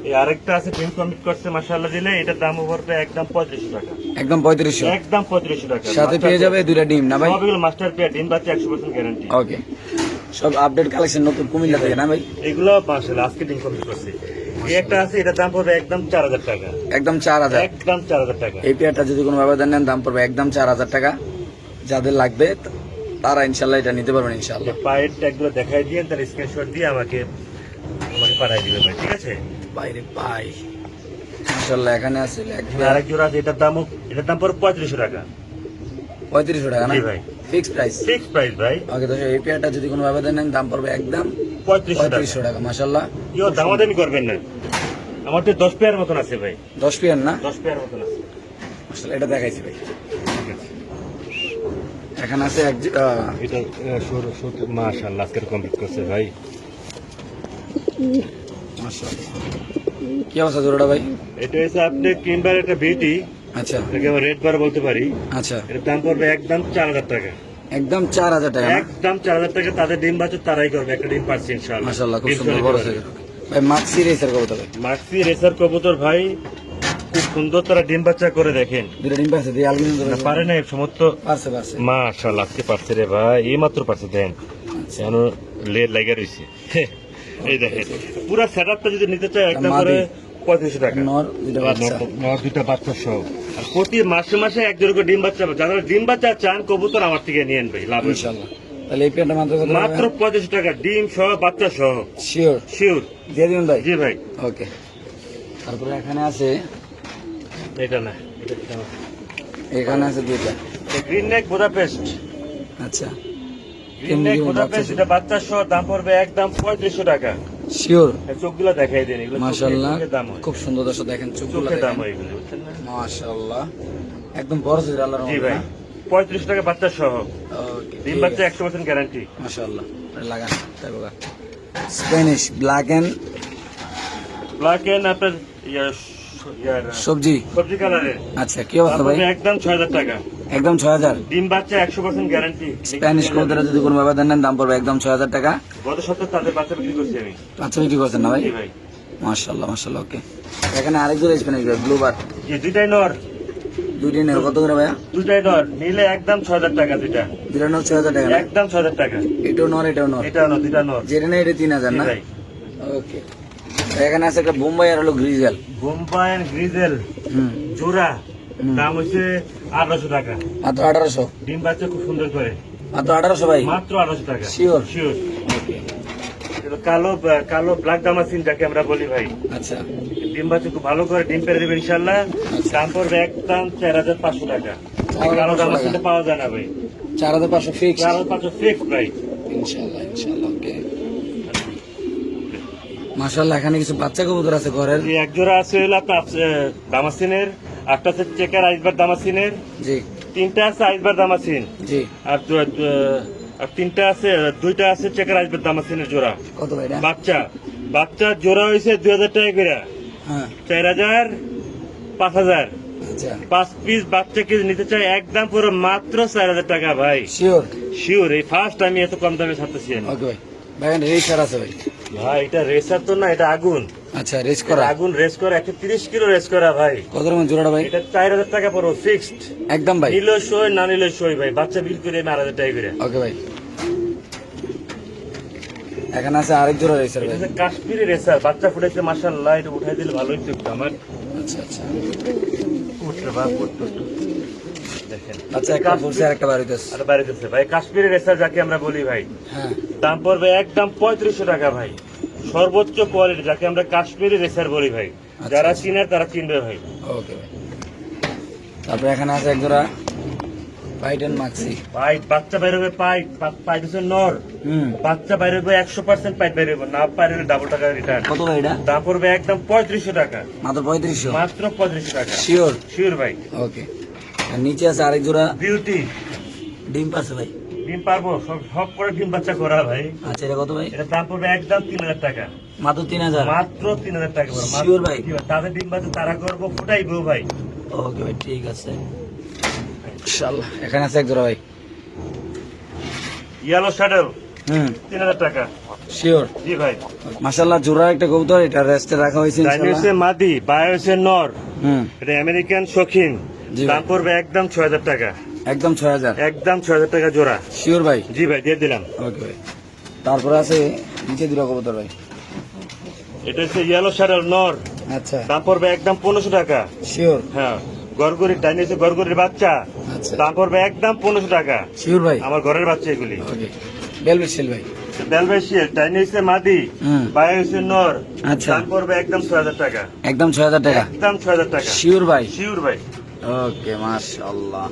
এই আরেকটা আছে ডিম কমপ্লিট করছে মাশাআল্লাহ দিলে, এটার দাম পড়বে একদম 3500 টাকা। একদম 3500? একদম 3500 টাকা। সাথে পেয়ে যাবে দুইটা ডিম, না ভাই? সবগুলো মাস্টার পেয়ার, ডিম বাচ্চা 100% গ্যারান্টি। ওকে। সব আপডেট কালেকশন নতুন কুমিল্লা থেকে, না ভাই? এগুলো মাশাআল্লাহ আজকে ডিম কমপ্লিট করছে। এই একটা আছে, এটার দাম পড়বে একদম 4000 টাকা। একদম 4000? একদম 4000 টাকা। এই পেয়ারটা যদি কোনো ব্যবধান নেন দাম পড়বে একদম 4000 টাকা। যাদের লাগবে তারা ইনশাআল্লাহ এটা নিতে পারবেন ইনশাআল্লাহ। পায়ের ট্যাগগুলো দেখাই দিয়ে তার স্ক্রিনশট দিয়ে আমাকে পাঠাই দিবেন ভাই, ঠিক আছে? বাইরে পাই। মাশাআল্লাহ, এখানে আছে আরেক জোড়া আছে, এটার দাম পড়বে 3500 টাকা। 3500 টাকা, না জি ভাই। Fix price? ফিক্স প্রাইস ভাই। ওকে দর্শক, এই পেয়ারটা যদি কোনো ব্যবধান নেন দাম পড়বে একদম 3500 টাকা। মাশাআল্লাহ, কেউ দামাদামি করবেন না। আমার তো 10 পেয়ার মতন আছে ভাই, 10 পেয়ার না? 10 পেয়ার মতন আছে। মাশাআল্লাহ, এটা দেখাইছি ভাই। ঠিক আছে। এখানে আছে এটা মাশাআল্লাহ আজকে কমপ্লিট করছে ভাই। মাশাআল্লাহ। কি অবস্থা জোড়াটা ভাই? এটা হচ্ছে আপনি কিনবার একটা বিউটি, আচ্ছা এটাকে আমরা রেট বার বলতে পারি। আচ্ছা, এটার দাম পড়বে একদম 4000 টাকা। একদম 4000 টাকা না? একদম 4000 টাকা। তাদের ডিম বাচ্চা তারাই করবে, একটা ডিম পাচ্ছে ইনশাআল্লাহ। মাশাআল্লাহ, খুব ডিম সুন্দর তৈরি বড় করে। সাইজের ভাই। মাক্সি রেসার কবুতর ভাই, মাক্সি রেসার কবুতর ভাই, খুব সুন্দর তারা ডিম বাচ্চা করে দেখেন। দুটো ডিম পাচ্ছে দিয়ে আলবিনো না পারে না এই সমস্ত। পারছে পারছে। মাশাআল্লাহ, আজকে পারছে রে ভাই, এই মাত্র পারছে। দেন এখন লেট লাগা রইছে। এই দেখেন পুরো সেটআপটা যদি নিতে চাই একদম করে 3500 টাকা। নর দুটো বাচ্চা, নর দুটা বাচ্চা সহ। আর প্রতি মাসে মাসে এক জোড়া করে ডিম বাচ্চা পাবে। যারা ডিম বাচ্চা চান কবুতর আমার থেকে নিয়েন ভাই, লাভ হয়েছে। ইনশাআল্লাহ। তাহলে এই পেয়ারটা মাত্র কত? মাত্র 3500 টাকা, ডিম সহ বাচ্চা সহ। শিওর শিওর দিয়ে দিবেন ভাই? জি ভাই। ওকে। তারপরে এখানে আছে, এটা না, এটা না। এখানে আছে দুইটা। গ্রিন নেক বুদাপেস্ট। আচ্ছা, গ্রিন নেক বুদাপেস্ট, এটা বাচ্চা সহ দাম পড়বে একদম 3500 টাকা। শিওর। এই চোখগুলো দেখাই দেন, এগুলো মাশাআল্লাহ, চোখের দাম হয়। খুব সুন্দর দর্শক দেখেন চোখগুলো চোখের দাম দেখেন। হয় এগুলো, বুঝছেন না? মাশাআল্লাহ, একদম বড় সাইজের আল্লাহর জি রহমতে ভাই, না? 3500 টাকা বাচ্চা সহ। ওকে, ডিম বাচ্চা 100% গ্যারান্টি। মাশাআল্লাহ। লাগান তাই বাবা। Spanish black and black and আপনার সবজি। সবজি কালারের। আচ্ছা, কি অবস্থা ভাই? একদম 6000 টাকা। একদম 6000। ডিম বাচ্চা 100% গ্যারান্টি। স্প্যানিশ কবুতর যদি কোনো ব্যবধান দেন দাম পড়বে একদম 6000 টাকা। গত সপ্তাহে তাদের বাচ্চা বিক্রি করছি আমি। বাচ্চা বিক্রি করছেন না ভাই? জি ভাই। মাশাআল্লাহ মাশাআল্লাহ। ওকে, এখানে আরেক জোড়া স্প্যানিশ ব্লু বার, এই দুইটাই নর, দুইটি নেই কত করে ভাইয়া? দুইটাই নর, নিলে একদম 6000 টাকা দুইটা। দুইটা নর 6000 টাকা না? একদম 6000 টাকা। এটাও নর এটাও নর? এটা নর, দুইটা নর। যেটা নেই এটা 3000 জি না? ভাই। ওকে। এখানে আছে একটা বোম্বাই আর হলো গ্রিজেল। বোম্বাই এন্ড গ্রিজেল জোড়া, দাম হচ্ছে 1800 টাকা। মাত্র 1800? ডিম বাচ্চা খুব সুন্দর করে। মাত্র 1800 ভাই? মাত্র 1800 টাকা। শিওর? শিওর। কালো কালো ব্ল্যাক দামাসিন যাকে আমরা বলি ভাই। আচ্ছা ডিম বাচ্চা খুব ভালো করে ডিম পেরে দেবে ইনশাল্লাহ। দাম পড়বে একদম 4500 টাকা। কালো দামাসিনটা পাওয়া যায় না ভাই। 4500 ফিক্স? 4500 ফিক্স ভাই। ইনশাআল্লাহ ইনশাআল্লাহ। ওকে, মাশাআল্লাহ। এখানে কিছু বাচ্চা কবুতর আছে ঘরের। এই এক জোড়া আছে হলো আপনার দামাসিনের, একটা আছে চেকার আইসবার দামাসিনের, জি তিনটা আছে আইসবার দামাসিন, জি। আর আর তিনটা আছে, দুইটা আছে চেকার আইসবার দামাসিনের জোড়া। কত ভাই এটা? বাচ্চা বাচ্চা জোড়া হয়েছে 2000 টাকা করে। হ্যাঁ 4000 5000। আচ্ছা 5 পিস বাচ্চা কেজি নিতে চাই একদম পুরো মাত্র 4000 টাকা ভাই। শিওর? শিওর, এই ফার্স্ট আমি এত কম দামে ছাড়তেছি আমি। ওকে ভাই। ভাই এখানে রেসার আছে ভাই? ভাই এটা রেসার তো না, এটা আগুন। আচ্ছা, রেস করা? এটা আগুন রেস করা, 130 কিলো রেস করা ভাই। কত রকম জোড়াটা ভাই? এটা 4000 টাকা পড়ো ফিক্সড একদম ভাই? নিলে সই না নিলে সই ভাই, বাচ্চা বিল করে আমি 8000 টাকা করে। ওকে ভাই। এখানে আছে আরেক জোড়া রেসার এটা ভাই? হচ্ছে কাশ্মীরি রেসার, বাচ্চা ফুটাইছে মাশাআল্লাহ। এটা উঠাই দিলে ভালোই তো আমার। আচ্ছা আচ্ছা। উঠতে বা উঠতে দেখেন আচ্ছা, একটা ফুলছে আর একটা বাড়িতেছে। আর বাইরে দিচ্ছে ভাই, কাশ্মীরি রেসার যাকে আমরা বলি ভাই। হ্যাঁ দাম পড়বে একদম 3500 টাকা ভাই। সর্বোচ্চ কোয়ালিটি যাকে আমরা কাশ্মীরি রেসার বলি ভাই। যারা চিনার তারা চিনবে ভাই। ওকে ভাই। তারপরে এখানে আছে এক জোড়া পাইট এন্ড মাক্সি। ভাই বাচ্চা বাইরে হবে পাইট, পাইট হচ্ছে নর। বাচ্চা বাইরে হবে 100% পাইট বাইরে হবে, না বাইরে হলে ডাবল টাকা রিটার্ন। কত ভাই এটা? দাম পড়বে একদম 3500 টাকা। মাত্র 3500? মাত্র 3500 টাকা। শিওর? শিওর ভাই। ওকে। আর নিচে আছে আরেক জোড়া বিউটি ডিম পাচ্ছে ভাই? ডিম পারবো, সব সব করে ডিম বাচ্চা করা ভাই। আচ্ছা, এটা কত ভাই? এটা দাম পড়বে একদম 3000 টাকা। মাত্র 3000? মাত্র 3000 টাকা পড়বে। শিওর ভাই? তাদের ডিম বাচ্চা তারা করবো, ফুটাইবো ভাই। ওকে ভাই, ঠিক আছে ইনশাআল্লাহ। এখানে আছে এক জোড়া ভাই ইয়েলো শ্যাডেল, 3000 টাকা। শিওর? জি ভাই। মাশাআল্লাহ, জোড়া একটা কবুতর, এটা রেস্টে রাখা হয়েছে ইনশাআল্লাহ। চাইনিজে মাদি, বায়োসে নর, এটা আমেরিকান শৌখিন। জি দাম ভাই। পড়বে একদম 6000 টাকা। একদম 6000? একদম 6000 টাকা জোড়া। শিওর ভাই? জি ভাই, দিয়ে দিলাম। ওকে ভাই। তারপরে আছে নিচে দুটো কবুতর ভাই। এটা হচ্ছে ইয়েলো শ্যাডেল নর, আচ্ছা দাম পড়বে একদম 1500 টাকা। শিওর? হ্যাঁ, গরগরির ডাইনিসে গরগরির বাচ্চা, আচ্ছা দাম পড়বে একদম 1500 টাকা। শিওর ভাই? আমার ঘরের বাচ্চা এগুলি। ওকে। বেলভেট সেল ভাই? বেলভেশিয়াল, চাইনিজে মাদি, বায়োসে নর, আচ্ছা। দাম পড়বে একদম 6000 টাকা। একদম 6000 টাকা? একদম 6000 টাকা। শিওর ভাই? শিওর ভাই। ওকে মাশাআল্লাহ।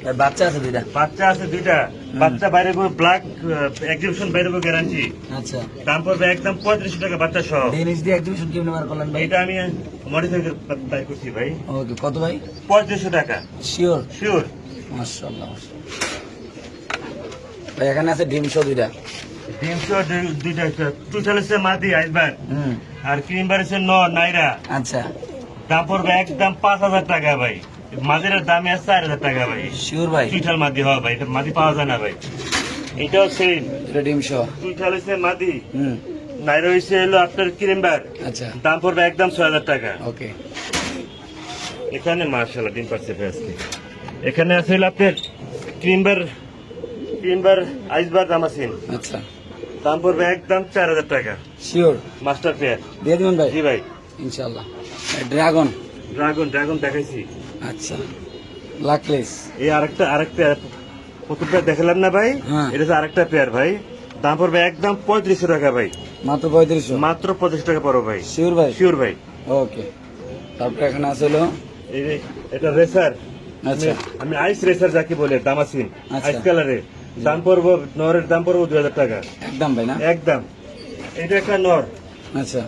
এর বাচ্চা আছে দুইটা? বাচ্চা আছে দুইটা। বাচ্চা বাইরে ব্ল্যাক এক্সিবিশন বাইরে গ্যারান্টি। আচ্ছা। দাম পড়বে একদম 3500 টাকা বাচ্চা সহ। ডেনিশ দিয়ে এক্সিবিশন কেমনে বার করলেন ভাই? এটা আমি মডিফাই করে করছি ভাই। ওকে, কত ভাই? 3500 টাকা। শিওর? শিওর। মাশাআল্লাহ ভাই। এখানে আছে ডিমশো দুইটা? ডিমশো দুইটা, টুটাল হচ্ছে মাদি আইসবার, আর ক্রিম বার হচ্ছে নাইরা। আচ্ছা। দাম পড়বে একদম 5,000 টাকা ভাই। মাদির দামে আছে 4,000 টাকা ভাই। শিওর ভাই? চুইঠাল মাদি হয় ভাই, এটা মাদি পাওয়া যায় না ভাই। এটাও সেম এটা ডিম সহ। চুইঠাল হচ্ছে মাদি, হুম, নাইরো হচ্ছে হলো আপনার ক্রিমবার। আচ্ছা, দাম পড়বে একদম 6,000 টাকা। ওকে। এখানে মার্শাল্লাহ ডিম পাচ্ছে আজকে। এখানে আছে হলো আপনার ক্রিমবার আইসবার দামাসিন। আচ্ছা, দাম পড়বে একদম 4,000 টাকা। শিওর? Master pair. দিয়ে দিবেন ভাই? জি ভাই। ইনশাল্লাহ। ড্রাগন? ড্রাগন দেখাইছি। আচ্ছা, লাকলেস? এই আরেকটা প্রথম পেয়ার দেখালাম না ভাই, হ্যাঁ। এটা হচ্ছে আরেকটা পেয়ার ভাই। দাম পড়বে একদম 3500 টাকা ভাই। মাত্র 3500? মাত্র 35 টাকা পড়ো ভাই। শিওর ভাই? শিওর ভাই। ওকে। তারপরে এখানে আছে হলো, এই যে এটা রেসার। আচ্ছা, আমি আইস রেসার যাকে বলে, দামাসিন আচ্ছা। আইস কালারের। দাম পড়বো, নরের দাম পড়বো 2,000 টাকা একদম ভাই না? একদম। এটা একটা নর, আচ্ছা,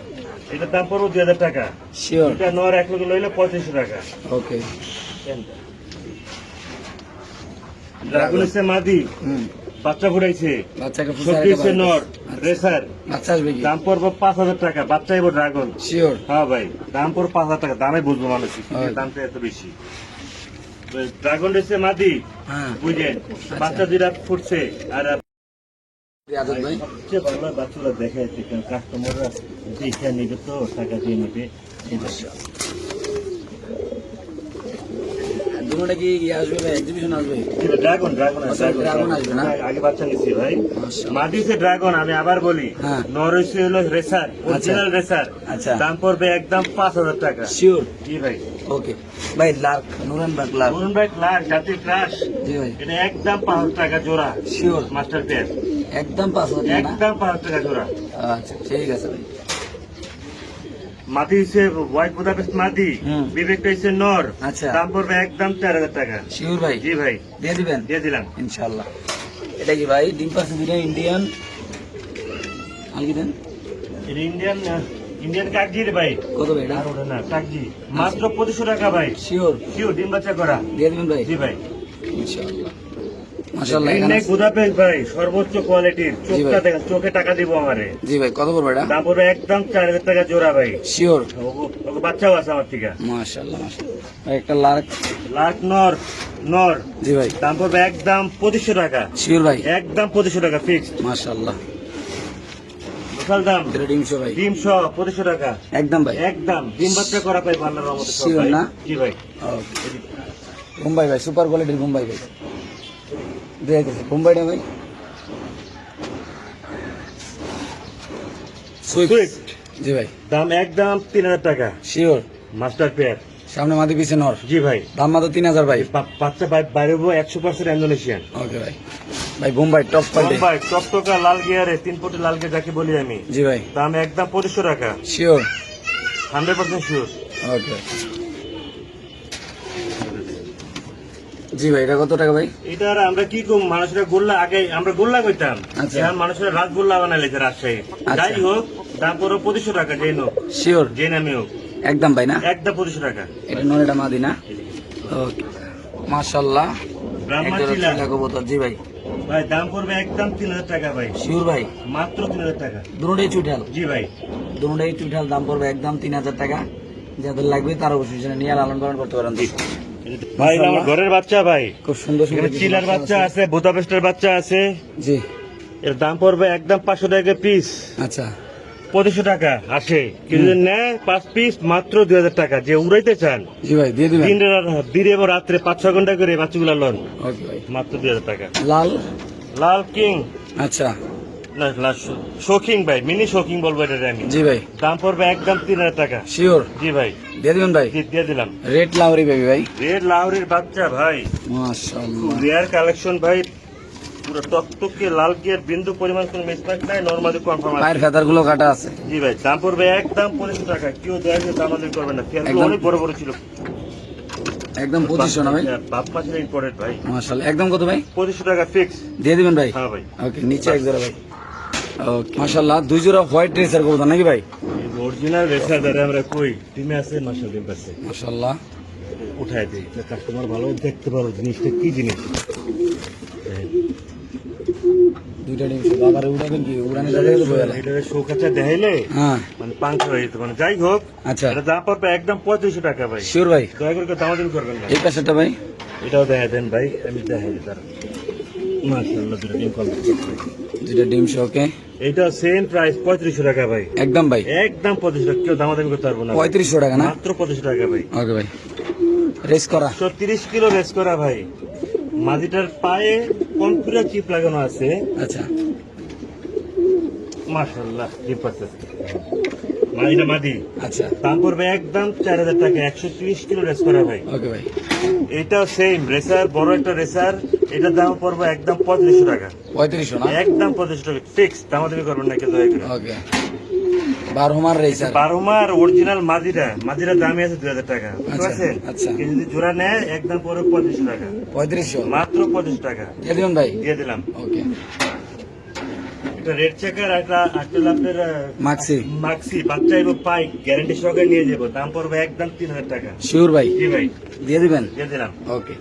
এটার দাম পড়বো 2,000 টাকা। শিওর? এটা নর এক লোক লইলে 3500 টাকা। ওকে। ড্রাগন হচ্ছে মাদি, হুম, বাচ্চা ফুটাইছে। বাচ্চাকে সবজি হচ্ছে নর, রেসার। বাচ্চা আসবে কি? দাম পড়বো 5,000 টাকা। বাচ্চা এবার ড্রাগন। শিওর? হ্যাঁ ভাই, দাম পড়বো 5,000 টাকা। দামে বুঝবো মানুষ, হয়। দামটা এত বেশি। ড্রাগন হচ্ছে মাদি, হ্যাঁ। বুঝলেন? বাচ্চা যেটা ফুটছে। আর আজাদ ভাই? সবচেয়ে ভালো বাচ্চারা দেখে কাস্টমাররা দেখে নিবে, তো টাকা দিয়ে নিবে। দুটোটা কি ইয়ে আসবে ভাই, এক্সিবিশন আসবে? ড্রাগন আচ্ছা, ড্রাগন আসবে না? আগে বাচ্চা নিছি ভাই। মাশাআল্লাহ। মাদি হচ্ছে ড্রাগন, আমি আবার বলি। হ্যাঁ। নর হচ্ছে হলো রেসার, অরিজিনাল রেসার। আচ্ছা। দাম পড়বে একদম 5,000 টাকা। শিওর? জি ভাই। ওকে ভাই। Lark, নুরানবার্গ Lark? অরুণ ভাই ক্লাস জাতীয় ক্লাস, জি ভাই। এটা একদম 5,000 টাকা জোড়া। শিওর? Master pair. একদম 5,000 টাকা না? একদম 5,000 টাকা জোড়া। আচ্ছা, ঠিক আছে ভাই। মাটি হচ্ছে হোয়াইট বুদাপেস্ট মাটি, হুম। বিবেকটা হচ্ছে নর। আচ্ছা। দাম পড়বে একদম 4,000 টাকা। শিওর ভাই? জি ভাই, দিয়ে দিবেন? দিয়ে দিলাম। ইনশাল্লাহ। এটা কি ভাই ডিম পাশে দুটো ইন্ডিয়ান? আলগি দেন। এটা ইন্ডিয়ান কাকজি রে ভাই। কত ভাই এটা? আর ওটা না, কাকজি মাত্র 2500 টাকা ভাই। শিওর? শিওর, ডিম বাচ্চা করা। দিয়ে দিবেন ভাই? জি ভাই। ইনশাল্লাহ। মাশাআল্লাহ। ইন্ডিয়ান বুদাপেস্ট ভাই, সর্বোচ্চ কোয়ালিটির। চোখটা ভাই। দেখেন, চোখে টাকা দিব আমারে। জি ভাই, কত পড়বে এটা? দাম পড়বে একদম 4,000 টাকা জোড়া ভাই। শিওর? ওকে বাচ্চাও আছে আমার থেকে। মাশাআল্লাহ, মাশাআল্লাহ। ভাই একটা লার্ক? লাখ নর, নর। জি ভাই। দাম পড়বে একদম 2500 টাকা। শিওর ভাই? একদম 2500 টাকা ফিক্সড। মাশাআল্লাহ। লোকাল দাম এটা ডিম সহ ভাই? ডিম সহ 2500 টাকা। একদম ভাই? একদম ডিম বাচ্চা করা পাই বান্নার মতো। Sure না? জি ভাই। ওকে। বোম্বাই ভাই, সুপার কোয়ালিটির বোম্বাই ভাই। দিয়ে দিচ্ছি বোম্বাইটা ভাই। সুইফট। জি ভাই। দাম একদম 3,000 টাকা। শিওর? Master pair. সামনে মাদি পিছে নর? জি ভাই। দাম মাত্র 3000 ভাই। বাচ্চা বাইরে 100% ইন্দোনেশিয়ান। ওকে ভাই। ভাই বোম্বাই টপ কোয়ালিটি? ভাই টকটকা লাল গিয়ারে 3 ফুটের লাল গিয়ার যাকে বলি আমি। জি ভাই। দাম একদম 2500 টাকা। শিওর? 100% শিওর। ওকে। জি ভাই, এটা কত টাকা ভাই? এটার আমরা কি কম, মানুষরা গোল্লা আগে আমরা গোল্লা কইতাম, আচ্ছা। এখন মানুষরা রাসগোল্লা বানাইছে রাজশাহী। আচ্ছা। যাই হোক, দাম পুরো 2500 টাকা। যে হোক, শিওর? যে নামে হোক, একদম ভাই না? একদম 2500 টাকা। এটা নর, এটা মাদি না? ওকে। মাশাআল্লাহ। ব্রাহ্মা একটা চিলা। চিলা কবুতর। জি ভাই। ভাই দাম পড়বে একদম 3,000 টাকা ভাই। শিওর ভাই? মাত্র 3,000 টাকা। দুটোটাই চুইঠাল? জি ভাই। দুটোটাই চুইঠাল। দাম পড়বে একদম 3000 টাকা। যাদের লাগবে তারা অবশ্যই সেটা নিয়ে লালন পালন করতে পারেন। ভাই এটা আমার ঘরের বাচ্চা ভাই। খুব সুন্দর এখানে সুন্দর কিছু চিলার বাচ্চা আছে, বুদাপেস্টের বাচ্চা আছে। জি। এর দাম পড়বে একদম 500 টাকা পিস। আচ্ছা। 2500 টাকা আসে, কিন্তু নেয় 5 পিস মাত্র 2,000 টাকা। যে উড়াইতে চান জি ভাই, দিয়ে দিবেন? দিনে এবং রাত্রে 5-6 ঘন্টা করে বাচ্চাগুলা লন, ওকে ভাই। মাত্র 2,000 টাকা। লাল? লাল কিং, আচ্ছা। না শৌখিন ভাই, মিনি শৌখিন বলবো এটা আমি। জি ভাই। দাম পড়বে একদম 3,000 টাকা। শিওর? জি ভাই, দিয়ে দিবেন ভাই? দিয়ে দিলাম। রেড লাউরি বেবি ভাই? রেড লাহোরের বাচ্চা ভাই, মাশাআল্লাহ। রেয়ার কালেকশন ভাই। পুরো টকটকে লাল গিয়ার, বিন্দু পরিমাণ কোনো মিসম্যাচ নাই, নরমালি কনফার্ম পায়ের আছে। ফেদার গুলো কাটা আছে? জি ভাই, দাম পড়বে একদম 2500 টাকা। কেউ দয়া করে দামাদামি করবে না, ফেয়ারগুলো একদম। অনেক বড় বড় ছিল। একদম 2500 না ভাই? বাপ মাছের ইম্পোর্টেড ভাই। মাশাআল্লাহ। একদম কত ভাই? 2500 টাকা ফিক্স। দিয়ে দিবেন ভাই? হ্যাঁ ভাই। ওকে, নিচে এক জোড়া ভাই। ওকে। মাশাআল্লাহ, দুই জোড়া হোয়াইট রেসার কবুতর নাকি ভাই? অরিজিনাল রেসার দ্বারা আমরা কই টিমে আছে, মাশাআল্লাহ ডিম পাচ্ছে। মাশাআল্লাহ। উঠায় দিই, কাস্টমার ভালো দেখতে পারো জিনিসটা কি জিনিস। দুইটা ডিম সহ আবার উড়াবেন কি উড়ানে যাবে এটা শোকাচা দেখাইলে হ্যাঁ মানে পাঙ্ক হয়ে যেত মানে যাই হোক আচ্ছা এটা দাম পড়বে একদম 3500 টাকা ভাই শিওর ভাই দয়া করে কেউ দামাদামি করবেন না এই পাশেরটা ভাই এটাও দেখা দেন ভাই আমি দেখাই তার মাশাআল্লাহ দুটো ডিম কল দুইটা ডিম সহ ওকে এটা সেম প্রাইস 3500 টাকা ভাই একদম ভাই একদম 3500 টাকা কেউ দামাদামি করতে পারবো না 3500 টাকা না মাত্র 3500 টাকা ভাই ওকে ভাই রেস করা 130 কিলো রেস করা ভাই মাদিটার পায়ে কনফিউরা চিপ লাগানো আছে আচ্ছা মাশাআল্লাহ ডিম পাচ্ছে মাদিটা মাদি আচ্ছা দাম পড়বে একদম 4000 টাকা 130 কিলো রেস করা ভাই ওকে ভাই এটাও সেম রেসার বড় একটা রেসার এটার দাম পড়বে একদম 3500 টাকা 3500 না একদম 3500 টাকা ফিক্স দামাদামি করবেন না কেউ দয়া করে ওকে 12 মার রেসার বারোমার অরিজিনাল মাদিরার দামই আছে 2000 টাকা বুঝতে আচ্ছা, পারছেন আচ্ছা। কেউ যদি জোড়া নেয় একদম পড়বে 3500 টাকা 3500 মাত্র 3500 টাকা দিয়ে দিবেন ভাই দিয়ে দিলাম ওকে এটা রেড চেকার একটা আপনার মাক্সি মাক্সি বাচ্চা এবং পাইক গ্যারান্টি সহকারে নিয়ে যাবো দাম পড়বে একদম 3000 টাকা শিওর ভাই জি ভাই দিয়ে দিবেন দিয়ে দিলাম ওকে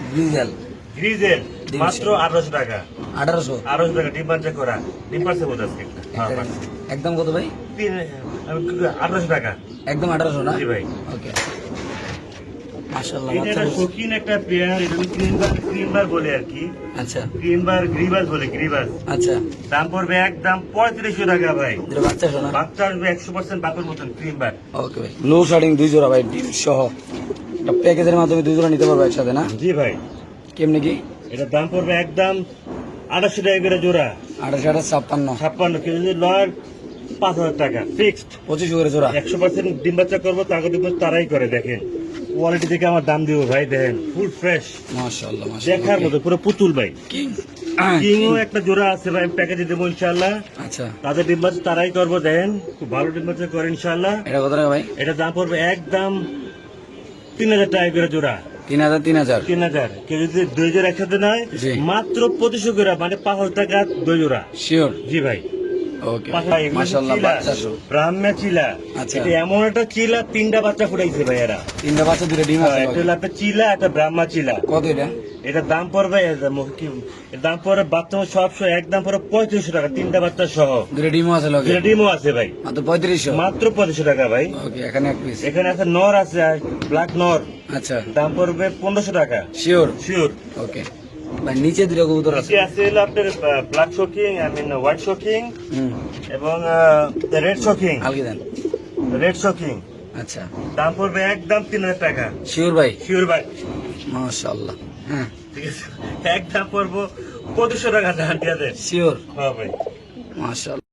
ডিজেল গ্রিজেল ডিম মাত্র 1800 টাকা 1800 1800 টাকা ডিম বাচ্চা করা ডিম পাচ্ছে বোধ আছে একদম কত ভাই 1800 টাকা একদম 1800 না জি ভাই ওকে মাশাআল্লাহ এটা একটা শৌখিন একটা পেয়ার এটা ক্রিমবার বলে আর কি আচ্ছা ক্রিমবার গ্রিবাস বলে গ্রিবাস আচ্ছা দাম পড়বে একদম 3500 টাকা ভাই দুটো বাচ্চা শোনা বাচ্চা আসবে 100% বাপের মতন ক্রিমবার ওকে ভাই লো শার্টিং দুই জোড়া ভাই ডিম সহ একটা প্যাকেজের মাধ্যমে দুই জোড়া নিতে পারবো একসাথে না জি ভাই কেমনি কি এটার দাম পড়বে একদম 2800 টাকা করে জোড়া 28 56 কেজি যদি লয় 5000 টাকা ফিক্সড 25 করে জোড়া 100% ডিম বাচ্চা করবো তাকে ডিম বাচ্চা তারাই করে দেখেন কোয়ালিটি দেখে আমার দাম দিব ভাই দেখেন ফুল ফ্রেশ মাশাআল্লাহ দেখার মতো পুরো পুতুল ভাই কিং কিংও একটা জোড়া আছে ভাই প্যাকেজে দেবো ইনশাআল্লাহ আচ্ছা তাদের ডিম বাচ্চা তারাই করবো দেখেন খুব ভালো ডিম বাচ্চা করে ইনশাআল্লাহ এটা কত টাকা ভাই এটা দাম পড়বে একদম 3000 টাকা করে জোড়া 3000 3000 কেউ যদি দুই জোড়া একসাথে নেয় জি। মাত্র 2500 করে মানে 5000 টাকা দুই জোড়া শিওর জি ভাই ওকে মাশাআল্লাহ বাচ্চা সহ ব্রাহ্মা চিলা আচ্ছা। এটা এমন একটা চিলা 3টা বাচ্চা ফুটাইছে ভাই এরা তিনটা বাচ্চা দুটো ডিম আছে একটা হলো আপনার চিলা একটা ব্রাহ্মা চিলা কত এটা এটার দাম পড়বে এর দাম পড়বে বাচ্চা সব সহ একদম পড়বে 3500 টাকা 3টা বাচ্চা সহ দুটো ডিমও আছে লগে যেটা ডিমও আছে ভাই মাত্র 3500 মাত্র 3500 টাকা ভাই ওকে এখানে এক পিস এখানে আছে নর আছে ব্ল্যাক নর আচ্ছা দাম পড়বে 1500 টাকা শিওর শিওর ওকে ভাই নিচে দুটো কবুতর আছে নিচে আছে হলো আপনার ব্ল্যাক শোকিং হোয়াইট শোকিং হুম এবং রেড শোকিং হালকি দেন রেড শোকিং আচ্ছা দাম পড়বে একদম 3000 টাকা শিওর ভাই শিওর ভাই মাশাআল্লাহ হ্যাঁ ঠিক আছে একদম পড়বো 2500 টাকা জান দিয়ে দেন শিওর হ্যাঁ ভাই মাশাআল্লাহ